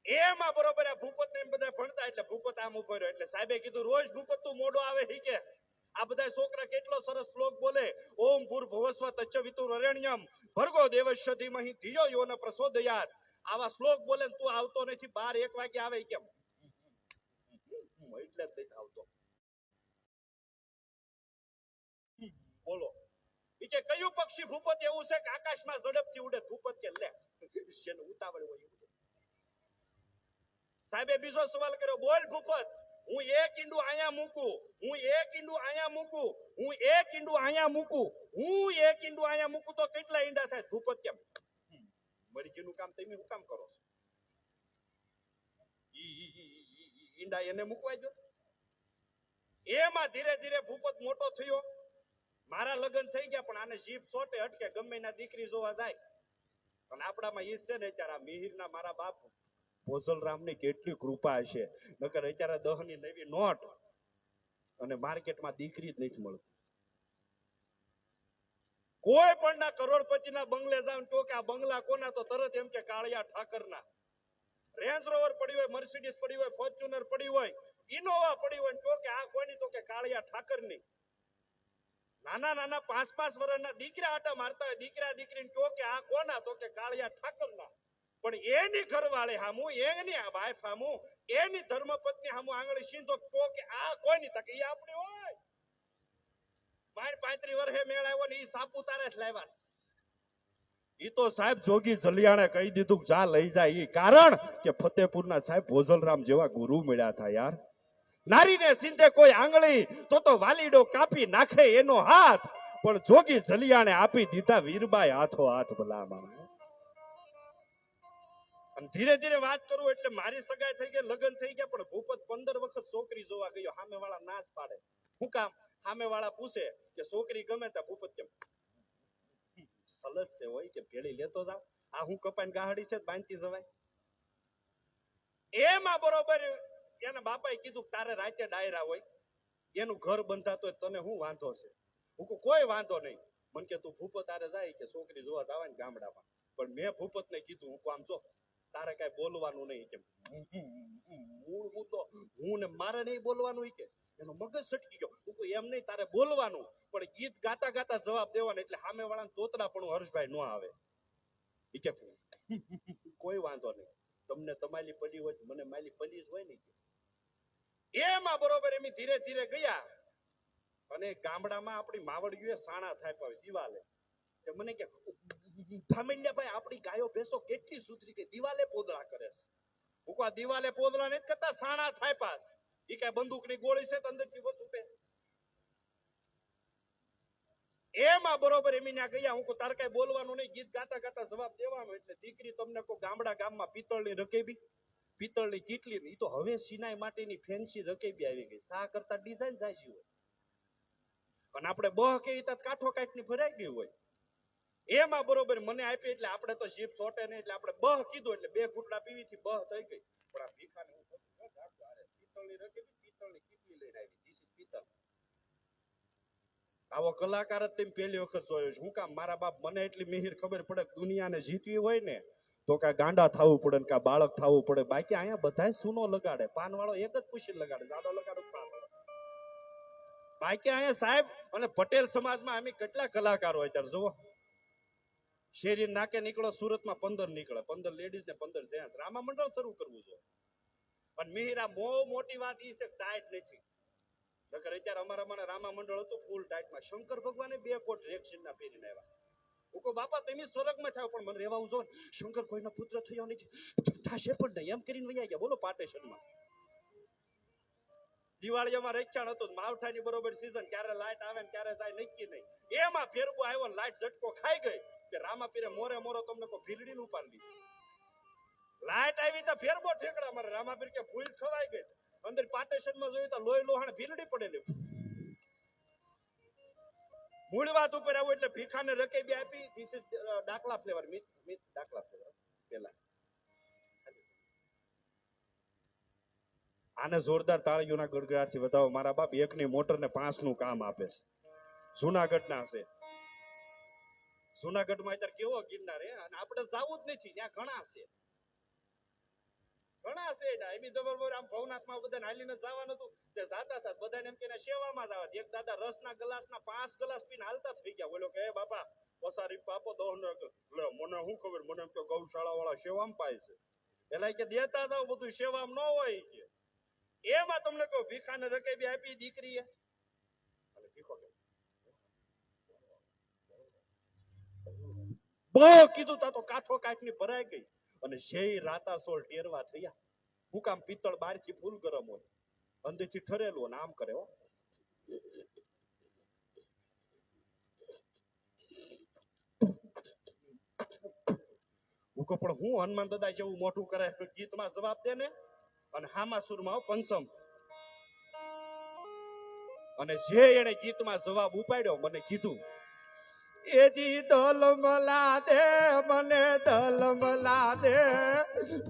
એમાં બરોબર આ ભૂપત ને બધા ભણતા એટલે ભૂપત આમ ઉભો રહ્યો એટલે સાહેબે કીધું રોજ ભૂપત તું મોડો આવે હીકે. આ બધા છોકરા કેટલો સરસ શ્લોક બોલે, ઓમ ભૂર્ભુવસ્વ તચ્ચવિતુર્વરેણ્યમ ભર્ગો દેવસ્ય ધીમહિ ધિયો યો ન પ્રચોદયાત. આવા શ્લોક બોલે તું આવતો નથી, 12-1 વાગે આવે કેમ? એટલે જ નથી આવતો. બોલો ઈ કે કયું પક્ષી ભૂપત એવું છે કે આકાશમાં ઝડપથી ઉડે? ભૂપત કે લે જેને ઉતાવળ હોય એવું. સાહેબે બીજો સવાલ કર્યો, બોલ ભૂપત, હું એક ઈંડું અહીંયા મૂકું, હું એક ઈંડું અહીંયા મૂકું, હું એક ઈંડું અહીંયા મૂકું, હું એક ઈંડું અહીંયા મૂકું તો કેટલા ઈંડા થાય? ભૂપત કેમ મરઘીનું કામ તમે શું કામ કરો છો? ઈંડા એને મૂકવા જો. એમાં ધીરે ધીરે ભૂપત મોટો થયો. મારા લગ્ન થઈ ગયા પણ આને જીભ સોટે અટકે ગમે ના દીકરી જોવા જાય. અને આપણામાં ઈ છે ને અત્યારે આ મિહિરના મારા બાપ ભોજલરામ ની કેટલી કૃપા હશે. નકર અત્યારે 10 ની નવી નોટ અને માર્કેટમાં દીકરી જ નથી મળતી. કોઈ પણ ના કરોડપતિના બંગલે જાવ તો કે આ બંગલા કોના, તો તરત એમ કે કાળિયા ઠાકરના. રેન્જ રોવર પડી હોય, મર્સિડીઝ પડી હોય, ફોર્ચ્યુનર પડી હોય, ઇનોવા પડી હોય તો કે આ કોની, તો કે કાળિયા ઠાકરની. નાના નાના 5-5 વર્ષના દીકરા આટા મારતા હોય, દીકરા દીકરીને તો કે આ કોના, તો કે કાળિયા ઠાકરના. પણ એની ઘરવાળી હામું, એની વાઈફ હામું, એની ધર્મપત્ની હામું આંગળી સીધો તો કે આ કોની, તો કે ઈ આપણી હોય. માર 35 વર્ષે મેળ આવ્યો ને ઈ સાપુતારા જ લાવ્યા. ઈ તો સાહેબ જોગી જલિયાણે કહી દીધું કે જા લઈ જાય. ઈ કારણ કે ફતેપુરના સાહેબ ભોજલરામ જેવા ગુરુ મળ્યા હતા યાર. નારીને સિંધે કોઈ આંગળી તો વાલીડો કાપી નાખે એનો હાથ, પણ જોગી જલિયાણે આપી દીધા વીરબાઈ હાથો હાથ. ભલામાં અને ધીરે ધીરે વાત કરું એટલે મારી સગાઈ થઈ ગઈ, લગ્ન થઈ ગયા, પણ ભૂપત 15 વખત છોકરી જોવા ગયો. સામે વાળા નાશ પાડે. શું કામ? સામે વાળા પૂછે કે છોકરી ગમે તા ભૂપત કેમ સલત છે હોય કે ભેળી લેતો જાવ, આ હું કપાઈને ગાહડી છે બાંધતી જવાય. એમાં બરોબર એના બાપાએ કીધું તારે રાતે ડાયરા હોય, એનું ઘર બંધાતો હોય, તને શું વાંધો છે? હું કહું કોઈ વાંધો નહીં. મને કે તું ભૂપત તારે જાય કે છોકરી જોવા જવાય ને ગામડામાં. પણ મેં ભૂપત ને કીધું હું આમ જો તારે કઈ બોલવાનું નહીં કે મૂળ મુદ્દો હું ને મારે નહીં બોલવાનું કે એનો મગજ સટકી ગયો. હું કહું એમ નહીં, તારે બોલવાનું પણ ગીત ગાતા ગાતા જવાબ દેવાનો, એટલે સામે વાળાને તોતરા પણ હર્ષભાઈ ન આવે. ઈ કે કોઈ વાંધો નહીં, તમને તમારી પડી હોય મને મારી પડી જ હોય ને. એમાં બરોબર એમ ધીરે ધીરે ગયા અને ગામડામાં આપણી માવડીઓએ સાણા થાપ્યા દિવાલે. મને કે ફામિલિયા આપણી ગાયો ભેંસો કેટલી સુધરી ગઈ, દિવાલે પોદળા કરે છે. હું આ દિવાલે પોદળા નથી કરતા, સાણા થાપ્યા. ઈ કઈ બંદૂકની ગોળી છે તો અંદરથી વસ્તુ પે. એમાં બરોબર એમ ત્યાં ગયા. હું તારે કઈ બોલવાનું નહીં, ગીત ગાતા ગાતા જવાબ દેવાનો. એટલે દીકરી તમને કોઈ ગામડા ગામમાં પિત્તળની રકેબી, પિત્તળની કીટલી, ઈ તો હવે સિનાઈ માટેની ફેન્સી રકેબી આવી ગઈ. સા કરતા ડિઝાઇન જાજી હોય અને આપણે બહ કે કાઠો કાઠની ભરાઈ ગઈ હોય. એમાં બરોબર મને આપી એટલે આપણે તો જીભ છોટે નહીં, એટલે આપણે બહ કીધું એટલે 2 ઘૂંટડા પીવીથી બહ થઈ ગઈ. પણ આ ભીખાને હું પિત્તળની રકેબી, પિત્તળની કીટલી લઈને આવી. દીસી પિત્તળ. આવો કલાકાર જ તેમ પહેલી વખત જોયો છે. હું કામ? મારા બાપ મને એટલી મિહિર ખબર પડે કે દુનિયાને જીતવી હોય ને તો કાં ગાંડા થવું પડે ને કાં બાળક થવું પડે. બાકી અહીંયા બધાય સૂનો લગાડે. પાન વાળો એક જ પૂછી લગાડે, દાદો લગાડો પાન. બાકી અહીંયા સાહેબ અને પટેલ સમાજમાં અમે કેટલા કલાકારો હોય ત્યારે જુઓ. શેરી નાકે નીકળો સુરતમાં 15 નીકળે, 15 લેડીઝ ને 15 જેન્ટ્સ. રામા મંડળ શરૂ કરવું જોઈએ. પણ મિહિરા બહુ મોટી વાત ઈ છે ટાઈટ નથી. નકર અત્યારે અમારા મને રામા મંડળ હતું ફૂલ ટાઈટમાં. શંકર ભગવાને 2 કોટ રેક્સિનના પહેરીને આવ્યા. હું કહું બાપા તમે સ્વર્ગમાં થાવ પણ મને રહેવા ઉજો. શંકર કોઈના પુત્ર થયો નથી, થશે પણ નહીં એમ કરીને વૈયા ગયા. બોલો પાટેશનમાં દિવાળીમાં રક્ષણ હતું, માવઠાની બરોબર સીઝન, ક્યારે લાઈટ આવે ને ક્યારે જાય નક્કી નહીં. એમાં ફેરબો આવ્યો, લાઈટ ઝટકો ખાઈ ગઈ કે રામાપીરે મોરે મોરો તમને કોઈ ભીલડી નું પાડી દીધી. લાઈટ આવી તો ફેરબો ઠેકડા મારે. રામાપીર કે ભૂલ ખવાઈ ગઈ. અંદર પાટેશનમાં જોયું તો લોહી લોહાણ ભીલડી પડેલી. મૂળ વાત ઉપર આવું એટલે ભીખાને રકેબી આપી. ધીસ ઇઝ દાખલા ફ્લેવર, મિત દાખલા ફ્લેવર. પેલા આને જોરદાર તાળીઓના ગડગડાટથી વધાવો. મારા બાપ એકની મોટર ને 5 નું કામ આપે છે. જુનાગઢના છે. જુનાગઢમાં અત્યારે કેવો ગિરનાર હે, અને આપણે જવું જ નથી. ત્યાં ઘણા છે, ઘણા છે. એમ જબરબર આમ ભવનાથમાં બધાને હાલીને જવાનું હતું તે જાતા હતા. બધાને એમ કે સેવામાં જ આવે. એક દાદા રસના ગ્લાસના 5 ગ્લાસ પીને હાલતા થઈ ગયા. બોલો કે એ બાપા પસારી પાપો દો ને. લે મને શું ખબર, મને એમ કે ગૌશાળા વાળા સેવામાં પાય છે. એટલે કે દેતા દો બધું સેવામાં ન હોય કે. એમાં તમને કહું ભીખાને રકેબી આપી દીકરીએ. અને ભીખો કે બહુ કીધું તા તો કાઠો કાઠની ભરાઈ ગઈ. અને શેય રાતા સોળ ટેરવા થયા. હું કામ? પિત્તળ બહારથી ફૂલ ગરમ હોય, અંદરથી ઠરેલું અને આમ કરે હો. હું કહું પણ હું હનુમાન દાદા જેવું મોટું કરે ગીતમાં જવાબ દે ને. અને હામા સુરમાં પંચમ. અને જે એને ગીતમાં જવાબ ઉપાડ્યો મને કીધું, એજી દલમલા દે મને દલમલા દે,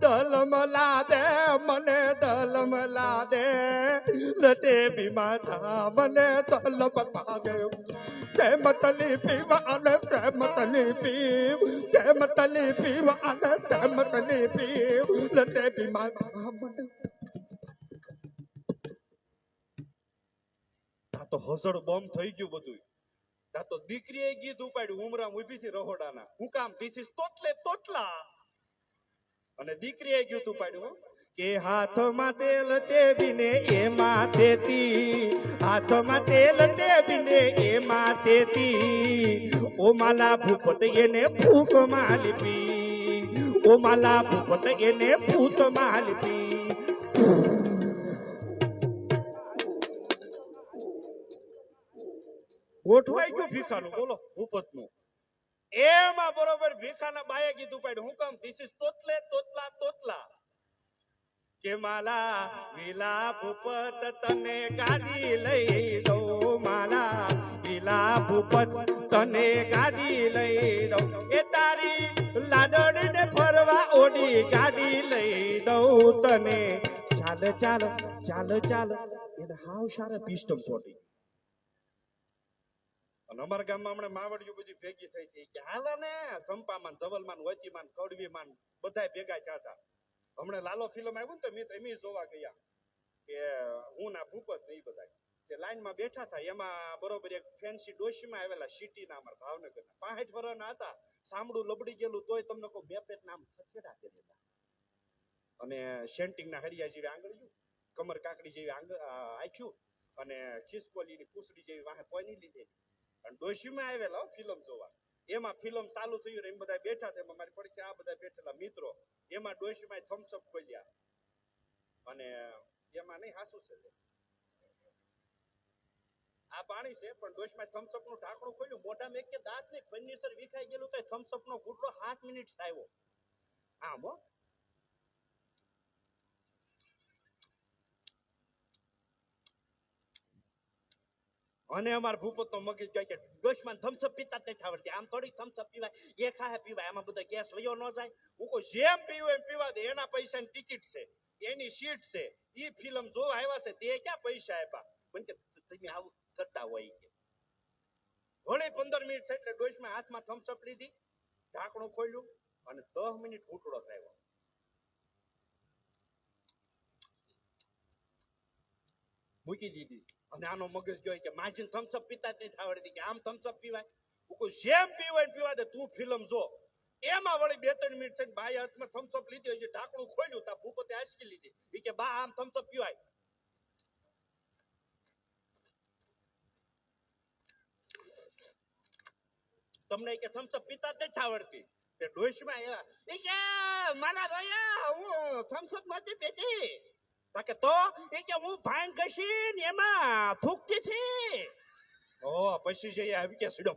દલમલા દે મને દલમલા દે, લટે બીમા થા મને દલમલા દે. કેમતલી પીવા અને કેમતલી પીવ, કેમતલી પીવા અને કેમતલી પીવ, લટે બીમા થા મને. આ તો હસડ બોમ્બ થઈ ગયું બધું. આ તો દીકરીએ ગીત ઉપાડ્યું ઉમરામ ઉભી થી રહોડાના. હું કામ ધીસ ઇઝ તોતલે તોતલા. અને દીકરીએ ગીત ઉપાડ્યું કે હાથમાં તેલ તેવીને એમાં તેતી, હાથમાં તેલ તેવીને એમાં તેતી, ઓ માલા ભૂપત એને ફૂક માલપી, ઓ માલા ભૂપત એને ફૂત માલપી. ગોઠવાઈ ગયું ભીખાનું, બોલો ભૂપતનું. એમાં બરોબર ભીખાના બાએ કીધું પાડ્યું, હું કામ ધીસ ઇઝ તોતલે તોતલા તોતલા. કે માલા લીલા ભૂપત તને ગાડી લઈ દઉં, માલા લીલા ભૂપત તને ગાડી લઈ દઉં, એ તારી લાડણ ને ફરવા ઓડી ગાડી લઈ દઉં તને. ચાલ ચાલ ચાલ ચાલ એને હાવ સારા પિસ્ટમ છોટી. અને અમારા ગામમાં હમણાં માવડિયું બધી ભેગી થઈ હતી કે હાલ ને સંપામાન જવલમાન વચીમાન કડવીમાન બધા ભેગા થયા હતા. હમણાં લાલો ફિલ્મ આવ્યું ને તો મેં એમ જોવા ગયા કે હું ના ભૂપત ને એ બધા તે લાઈનમાં બેઠા હતા. એમાં બરોબર એક ફેન્સી ડોશીમાં આવેલા સિટીના અમારા ભાવનગરના 65 વર્ષના હતા. સાંભળું લબડી ગયેલું તોય તમને કોઈ બે પેટ નામ ખસેડા કરેલા. અને સેન્ટિંગના હરિયા જેવી આંગળીયું, કમર કાકડી જેવી આંખ્યું અને ખિસકોલીની પૂછડી જેવી વાહે કોઈ નહીં લીધેલી. અને ડોશીમાં આવેલા ફિલ્મ જોવા. એમાં ફિલ્મ ચાલુ થયું એમ બધા બેઠા હતા. એમાં મારી પડખે આ બધા બેઠેલા મિત્રો. એમાં ડોશીમાં થમ્સઅપ ખોલ્યા અને એમાં નહીં હાસું છે આ પાણી છે પણ ડોશીમાં થમ્સઅપ નું ઢાંકણું ખોલ્યું. મોઢામાં એક કે દાંત નહીં ફર્નિચર વિખાઈ ગયેલું તો થમ્સઅપ નો ગુટલો 7 મિનિટ આવ્યો આમ હો. અને અમાર ભૂપત નો મગજ જાય કે ડોશમાં થમ્સઅપ પીતા જ નથી આવડતી. આમ થોડી થમ્સઅપ પીવાય, એ ખાહે પીવાય, આમાં બધા ગેસ વયો ન જાય. હું કોઈ જેમ પીવું એમ પીવા દે. એના પૈસાની ટિકિટ છે, એની સીટ છે, ઈ ફિલ્મ જોવા આવ્યા છે, તે ક્યાં પૈસા આપ્યા? મને કે તમે આવું કરતા હોય કે વળી 15 મિનિટ થઈ એટલે ડોશમાં હાથમાં થમ્સઅપ લીધી, ઢાંકણું ખોલ્યું અને 10 મિનિટ ઘૂંટડો થયો. મૂકી દીધી. અને આનો મગજ જોઈ કે માજીને થમ્સઅપ પીતા જ નથી આવડતી કે આમ થમ્સઅપ પીવાય. હું કોઈ જેમ પીવાય પીવા દે, તું ફિલ્મ જો. એમાં વળી 2-3 મિનિટ થઈને બાએ હાથમાં થમ્સઅપ લીધી હોય, ઢાંકણું ખોલ્યું તા ભૂપતે આંચકી લીધી. એ કે બા આમ થમ્સઅપ પીવાય. તમને કે થમ્સઅપ પીતા જ નથી આવડતી. તે ડોશમાં આવ્યા એ કે મારા દયા હું થમ્સઅપ નથી પીતી. કે તો એ કે હું ભાંગ કશી ને એમાં થૂકતી હતી. ઓ પછી જે આવી કે સીડો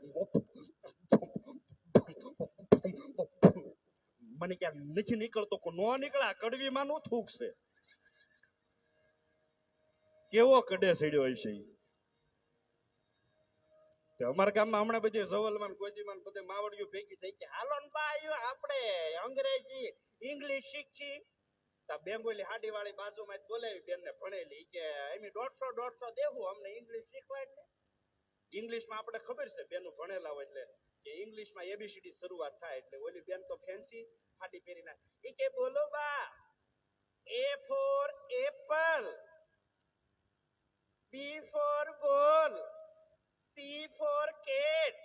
મને ક્યાં નથી નીકળતો કો નો નીકળા. કડવી માં નો થૂક છે. કેવો કડે સીડ્યો છે. અમારા ગામમાં હમણાં બધી જવલમાન ગોજીમાન બધે માવડિયું ભેગી થઈ કે હાલો ને બા આપણે અંગ્રેજી ઇંગ્લિશ શીખી. બેંગોલી હાડી વાળી બાજુમાં બોલાવી બેનને ભણેલી કે એમ 150 દેવું અમને ઇંગ્લિશ શીખવાય. એટલે ઇંગ્લિશમાં આપણે ખબર છે બેનું ભણેલા હોય એટલે કે ઇંગ્લિશમાં એબીસીડી શરૂઆત થાય. એટલે ઓલી બેન તો ફેન્સી હાડી પહેરીને એ કે બોલો બા A for apple, B for ball, C for cat.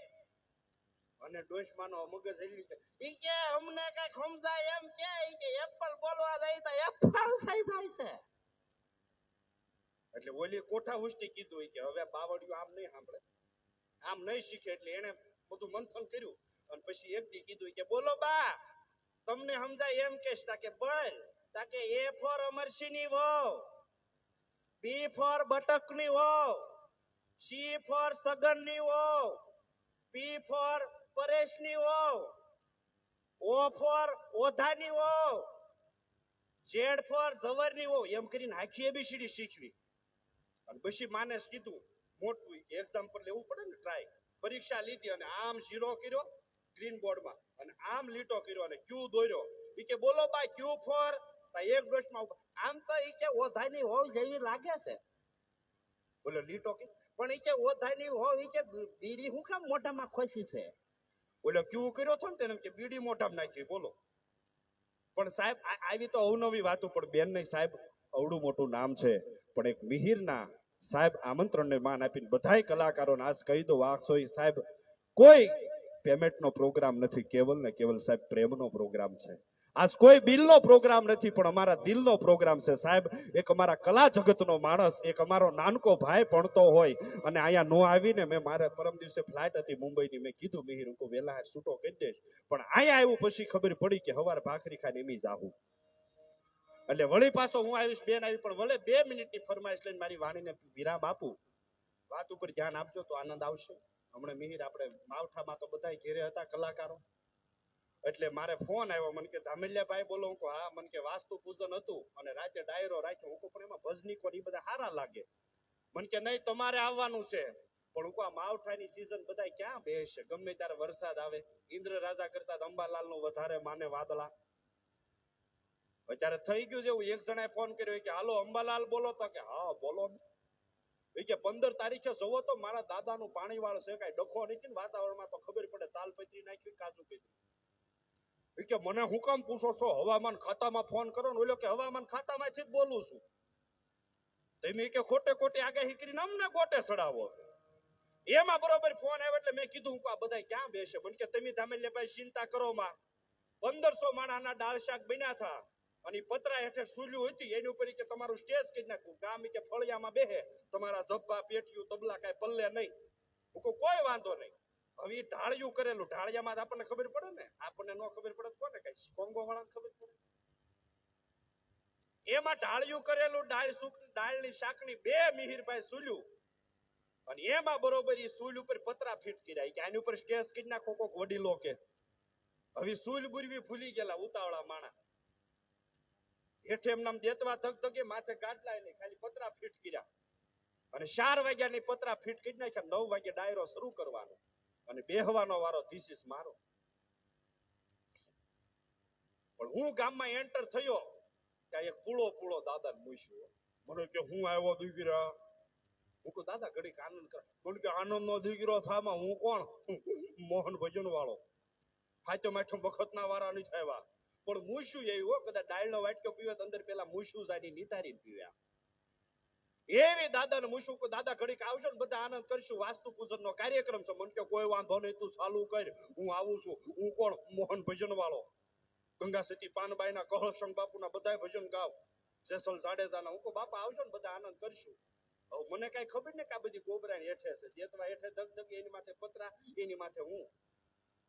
અને ડોશમાનો મગજ હેલી કે ઈ કે અમને કઈ સમજાય એમ કે ઈ કે એપલ બોલવા જાય તો એપલ થઈ જાય છે. એટલે ઓલી કોઠા ઉષ્ટી કીધું કે હવે બાવડિયું આમ નહીં સાંભળે, આમ નહીં શીખે. એટલે એને બધું મંથન કર્યું અને પછી એક દી કીધું કે બોલો બા તમને સમજાય એમ કે કે બોલ. તાકે A for અમરસિંહની વહુ, B for બટકની વહુ, C for સગનની વહુ, P for પરેશની વહુ, ઓ ફોર ઓધાની ઓ, જેડ ફોર જવરની ઓ, એમ કરીને આખી એબીસીડી શીખવી. અને પછી માને કીધું મોટું એક્ઝામ્પલ લેવું પડે ને, ટ્રાય પરીક્ષા લીધી અને આમ ઝીરો કર્યો ગ્રીન બોર્ડમાં અને આમ લીટો કર્યો અને ક્યુ દોર્યો. ઈ કે બોલો ભાઈ ક્યુ ફોર, એક ડોશમાં આમ તો ઈ કે ઓધાની હોવ જેવી લાગે છે. બોલો લીટો કે પણ ઈ કે ઓધાની હોવ, ઈ કે બીડી હું કામ મોઢામાં ખોસી છે. બોલો ક્યુ કર્યો તો ને તેને કે બીડી મોઢામાં નાખી. બોલો પણ સાહેબ આવી તો અવનવી વાતો, પણ બેન નહીં સાહેબ અવડું મોટું નામ છે, પણ એક મિહિરના સાહેબ આમંત્રણને માન આપીને બધાય કલાકારોને આજ કહી દો વાગસોઈ સાહેબ કોઈ પેમેન્ટનો પ્રોગ્રામ નથી, કેવલ ને કેવલ સાહેબ પ્રેમનો પ્રોગ્રામ છે. આજ કોઈ બિલનો પ્રોગ્રામ નથી, પણ અમારા દિલનો પ્રોગ્રામ છે સાહેબ. એક અમારા કલા જગતનો માણસ, એક અમારો નાનકો ભાઈ ભણતો હોય અને અહીંયા નો આવીને મેં મારે પરમ દિવસે ફ્લાઇટ હતી મુંબઈની, મેં કીધું મિહિર હું વેલા છૂટો કરી દઈશ, પણ અહીંયા આવ્યું પછી ખબર પડી કે હવાર ભાખરી ખાઈને એમી જાવું. એટલે વળી પાછો હું આવીશ, બેન આવી, પણ વળે 2 મિનિટની ફરમાઈશ લઈને મારી વાણીને વિરામ આપું. વાત ઉપર ધ્યાન આપજો તો આનંદ આવશે. હમણાં મિહિર આપણે માવઠામાં તો બધા ઘેરે હતા કલાકારો, એટલે મારે ફોન આવ્યો, મને કે ધામેલિયાભાઈ બોલો. હું હા, મને કે વાસ્તુ પૂજન હતું અને રાતે ડાયરો રાખ્યો. હું પણ એમાં ભજની કોર ઈ બધા સારા લાગે. મને કે નહીં તમારે આવવાનું છે, પણ હું આ માવઠાની સીઝન બધા ક્યાં બેસે, ગમે ત્યારે વરસાદ આવે. ઇન્દ્ર રાજા કરતા અંબાલાલ નું વધારે માને વાદળા. અત્યારે થઈ ગયું જેવું. એક જણાએ ફોન કર્યો કે હાલો અંબાલાલ બોલો, તો કે હા બોલો. એ કે 15 તારીખે જવો તો મારા દાદાનું પાણી વાળ છે, કઈ ડખો નથી ને વાતાવરણમાં તો ખબર પડે, તાલપત્રી નાખી કાજુ પીધું. એ કે મને હું કામ પૂછો છો, હવામાન ખાતામાં ફોન કરો ને. ઓલો કે હવામાન ખાતામાંથી જ બોલું છું. તમે કે ખોટે ખોટી આગાહી કરીને અમને ગોટે ચડાવો. એમાં બરોબર ફોન આવ્યો એટલે મેં કીધું હું આ બધા ક્યાં બેસે. મને કે તમે ધામેલિયાભાઈ ચિંતા કરો માં, 1500 માણાના દાળ શાક બન્યા હતા અને પતરા હેઠળ સુલ્યું હતી, એની ઉપર કે તમારું સ્ટેજ કરી નાખવું. ગામ કે ફળિયામાં બેહે, તમારા જબ્બા પેટીયું તબલા કઈ પલ્લે નહીં. હું કોઈ વાંધો નહીં. હવે એ ઢાળિયું કરેલું, ઢાળિયામાં આપણને ખબર પડે ને, આપણને ન ખબર પડે કોને કઈ કોંગો વાળાને ખબર પડે. એમાં ઢાળિયું કરેલું, દાળની શાકની 2 મિહિરભાઈ સુલ્યું અને એમાં બરોબર એ સુલ ઉપર પતરા ફીટ કર્યા કે આની ઉપર સ્ટેજ કરી નાખો કોક વડીલો કે. હવે સુલ ગુરવી ભૂલી ગયેલા ઉતાવળા માણા. હેઠે એમ નામ દેતવા ધગધગે, માથે ગાડલા નહીં, ખાલી પતરા ફીટ કર્યા અને 4 વાગ્યાની પતરા ફીટ કરી નાખ્યા. 9 વાગે ડાયરો શરૂ કરવાનો અને બેહવાનો વારો ધીસીસ મારો. પણ હું ગામમાં એન્ટર થયો ત્યાં એક પૂળો દાદા મૂછ્યો. મને કે હું આવ્યો દીકરા. હું કહું દાદા ઘડીક આનંદ કર. મને કે આનંદ નો દીકરો થામાં હું કોણ? મોહન ભજન વાળો. હાચો માઠો વખતના વાળા નહીં થયા, પણ મૂછ્યું એવી હો, કદાચ ડાળનો વાટકો પીવે તો અંદર પેલા મૂછું જાય નિતારી પીવ્યા એવી દાદાને મૂછું. કે દાદા ઘડીક આવજો ને બધા આનંદ કરશું, વાસ્તુ પૂજન નો કાર્યક્રમ છે. મને કે કોઈ વાંધો નહીં, તું ચાલુ કર, હું આવું છું. હું કોણ? મોહન ભજન વાળો. ગંગા સતી પાનબાઈ ના કહળસંગ બાપુ ના બધા ભજન ગાવ, જેસલ જાડેજા ના. હું કહું બાપા આવજો ને બધા આનંદ કરશું. હવે મને કઈ ખબર ને કે આ બધી ગોબરાની હેઠે છે, જેતવા હેઠે ધગધગ, એની માથે પતરા, એની માથે હું.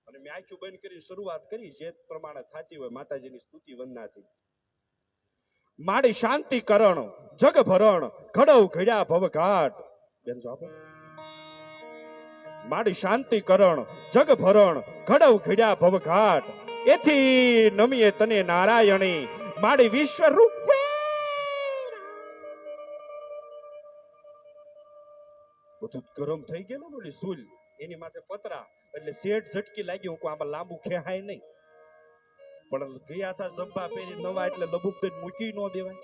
અને મેં આંખું બંધ કરી શરૂઆત કરી જે પ્રમાણે થતી હોય માતાજીની સ્તુતિ વંદનાથી. માડી શાંતિ કરણ જગ ભરણ, ઘડવ ઘડ્યા ભવઘાટ. બેન જો આપો. માડી શાંતિ કરણ જગ ભરણ, ઘડવ ઘડ્યા ભવઘાટ. એથી નમીએ તને નારાયણી, માડી વિશ્વ રૂપ. બધું ગરમ થઈ ગયેલું ઓલી સુલ, એની માથે પતરા, એટલે શેઠ ઝટકી લાગી. હું આમાં લાંબુ ખેહાય નહીં, પણ ગયા હતા જબ્બા પહેરી નવા એટલે લબુક દઈને મૂકી ન દેવાય.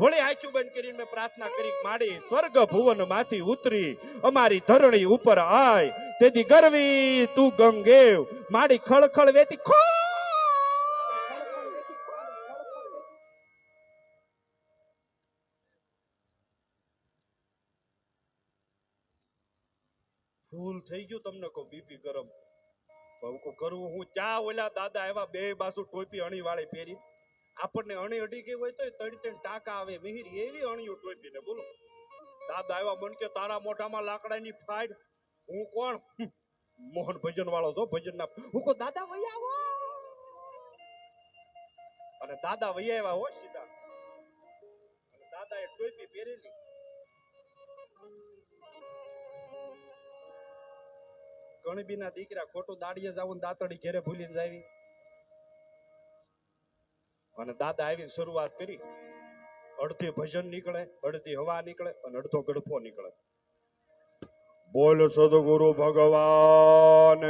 વળી આંખું બંધ કરીને મેં પ્રાર્થના કરી, માડી સ્વર્ગ ભુવન માંથી ઉતરી અમારી ધરણી ઉપર આય, તેથી ગરવી તું ગંગેવ, માડી ખળખળ વેતી ખો. ફૂલ થઈ ગયું. તમને કહું બીપી ગરમ. કરવું હું ચા. ઓલા દાદા એવા 2 બાજુ ટોપી અણી વાળી પહેરી, આપણને અણી અડી ગઈ હોય તો 3 ટાંકા આવે. મિહિર એવી અણીઓ ટોપી ને. બોલો દાદા આવ્યા. મન કે તારા મોઢામાં લાકડાની ફાડ. હું કોણ? મોહન ભજન વાળો છો, ભજન ના. હું કહું દાદા વૈયા આવો, અને દાદા વૈયા આવ્યા હો સીધા. અને દાદા એ ટોપી પહેરેલી. ગણબી ના દીકરા ખોટું દાડીએ જાવું, દાતડી ઘેરે ભૂલીને જાવી. અને દાદા આવીને શરૂઆત કરી. અડધી ભજન નીકળે, અડધી હવા નીકળે અને અડધો ગડફો નીકળે. બોલ સદગુરુ ભગવાન.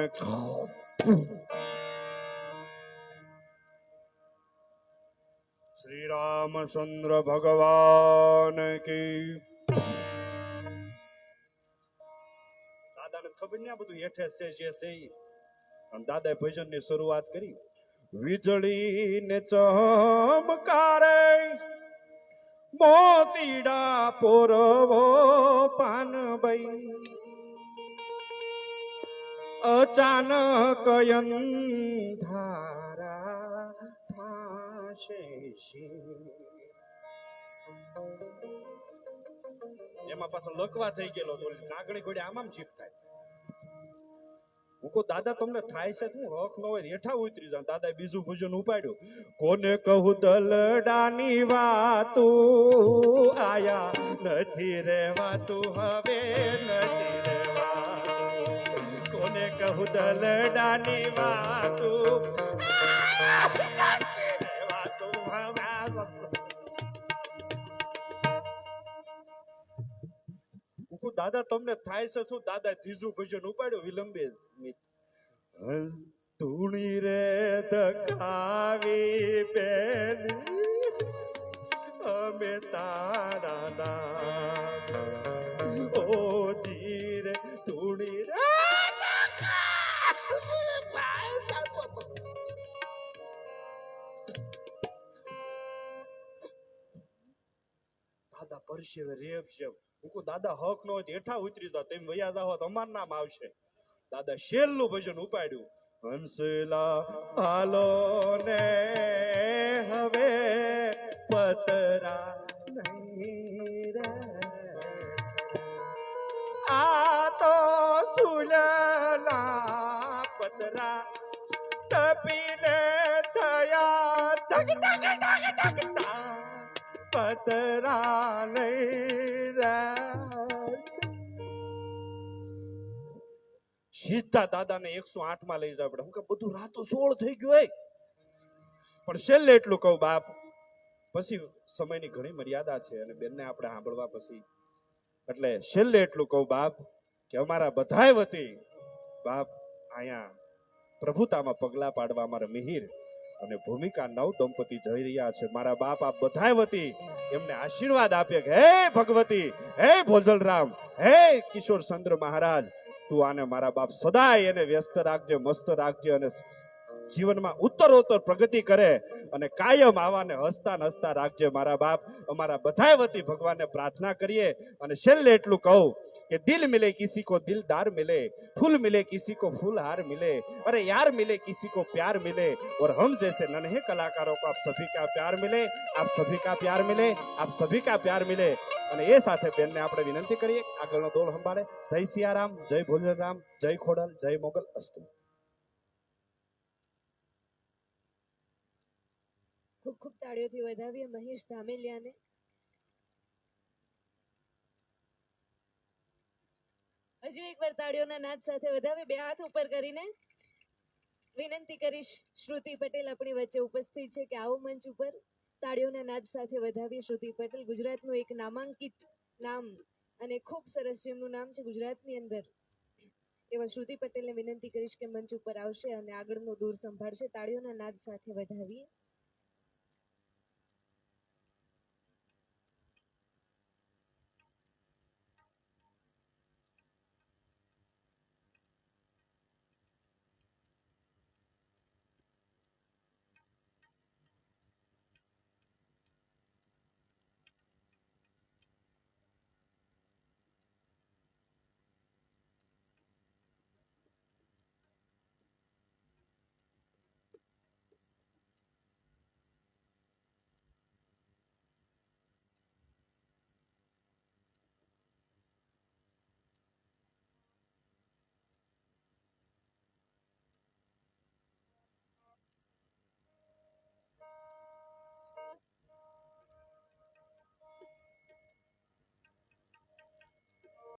શ્રી રામચંદ્ર ભગવાન કી. દાદાને ખબર ને આ બધું હેઠે છે જે છે ઈ. અને દાદાએ ભજનની શરૂઆત કરી. વીજળી ને ચમકારે મોતીડા પોરવો પાનભાઈ, અચાનક અંધારા થાશે એમાં પાછો લકવા થઈ ગયેલો તો નાગણી ઘોડે આમ જીપ થાય. હું કહું દાદા તમને થાય છે શું? હક ન હોય હેઠા ઉતરી જાવ. દાદાએ બીજું ભજન ઉપાડ્યું. કોને કહું દલડાની વાતું, આયા નથી રેવાતું હવે નથી રેવાતું. કોને કહું દલડાની વાતું, નથી રેવાતું હવે. દાદા તમને થાય છે શું? દાદા ત્રીજું ભજન ઉપાડ્યું વિલંબે. ધૂણી રે દખાવી બેન અમે તારા નામ, ઓ જીરે ધૂણી રે દાદા પરસેવે રેપ છે. હું કહું દાદા હક નો હોય હેઠા ઉતરી જાવ, તેમ વયા જાવ તો અમાર નામ આવશે. દાદા છેલ્લું ભજન ઉપાડ્યું. હંસલા હાલો ને હવે પતરા નહીં રે, આ તો સુલના પતરા તપીને થયા ધગ ધગ ધગ ધગતા, પતરા નહીં રે. સીધા દાદાને 108 માં લઈ જવા પડે. હું કે બધું રાતો 16 થઈ ગયું હોય. પણ છેલ્લે એટલું કહું બાપ, પછી સમયની ઘણી મર્યાદા છે અને બેનને આપણે સાંભળવા પછી, એટલે છેલ્લે એટલું કહું બાપ કે અમારા બધાય વતી બાપ અહીંયા પ્રભુતામાં પગલા પાડવા અમારા મિહિર અને ભૂમિકા નવ દંપતી જઈ રહ્યા છે. મારા બાપ આપ બધાય વતી એમને આશીર્વાદ આપે કે હે ભગવતી, હે ભોજલરામ, હે કિશોર ચંદ્ર મહારાજ, તું આને મારા બાપ સદાય એને વ્યસ્ત રાખજે, મસ્ત રાખજે અને જીવનમાં ઉત્તરોત્તર પ્રગતિ કરે અને કાયમ આવાને હસતા હસતા રાખજે મારા બાપ. અમારા બધાય વતી ભગવાનને પ્રાર્થના કરીએ. અને છેલ્લે એટલું કહું कि दिल मिले किसी को दिलदार मिले, फूल मिले किसी को फूलहार मिले, अरे यार मिले किसी को प्यार मिले, और हम जैसे नन्हे कलाकारों को आप सभी का प्यार मिले, आप सभी का प्यार मिले, आप सभी का प्यार मिले. અને એ સાથે બેનને આપણે વિનંતી કરીએ આગળનો દોર સંભાળે. જય સિયારામ, જય ભોજરામ, જય ખોડલ, જય મોગલ અસ્તુ. ખૂબ ખૂબ તાળીઓથી વધાવીએ મહેશ ધામેલિયાને. હજુ એકવાર તાળીઓના નાદ સાથે વધાવી, બે હાથ ઉપર કરીને વિનંતી કરીશ શ્રુતિ પટેલ આપણી વચ્ચે ઉપસ્થિત છે કે આવો મંચ ઉપર. તાળીઓના નાદ સાથે વધાવી શ્રુતિ પટેલ, ગુજરાતનું એક નામાંકિત નામ અને ખૂબ સરસ જેમનું નામ છે ગુજરાતની અંદર, એવા શ્રુતિ પટેલને વિનંતી કરીશ કે મંચ ઉપર આવશે અને આગળનો દોર સંભાળશે. તાળીઓના નાદ સાથે વધાવીએ.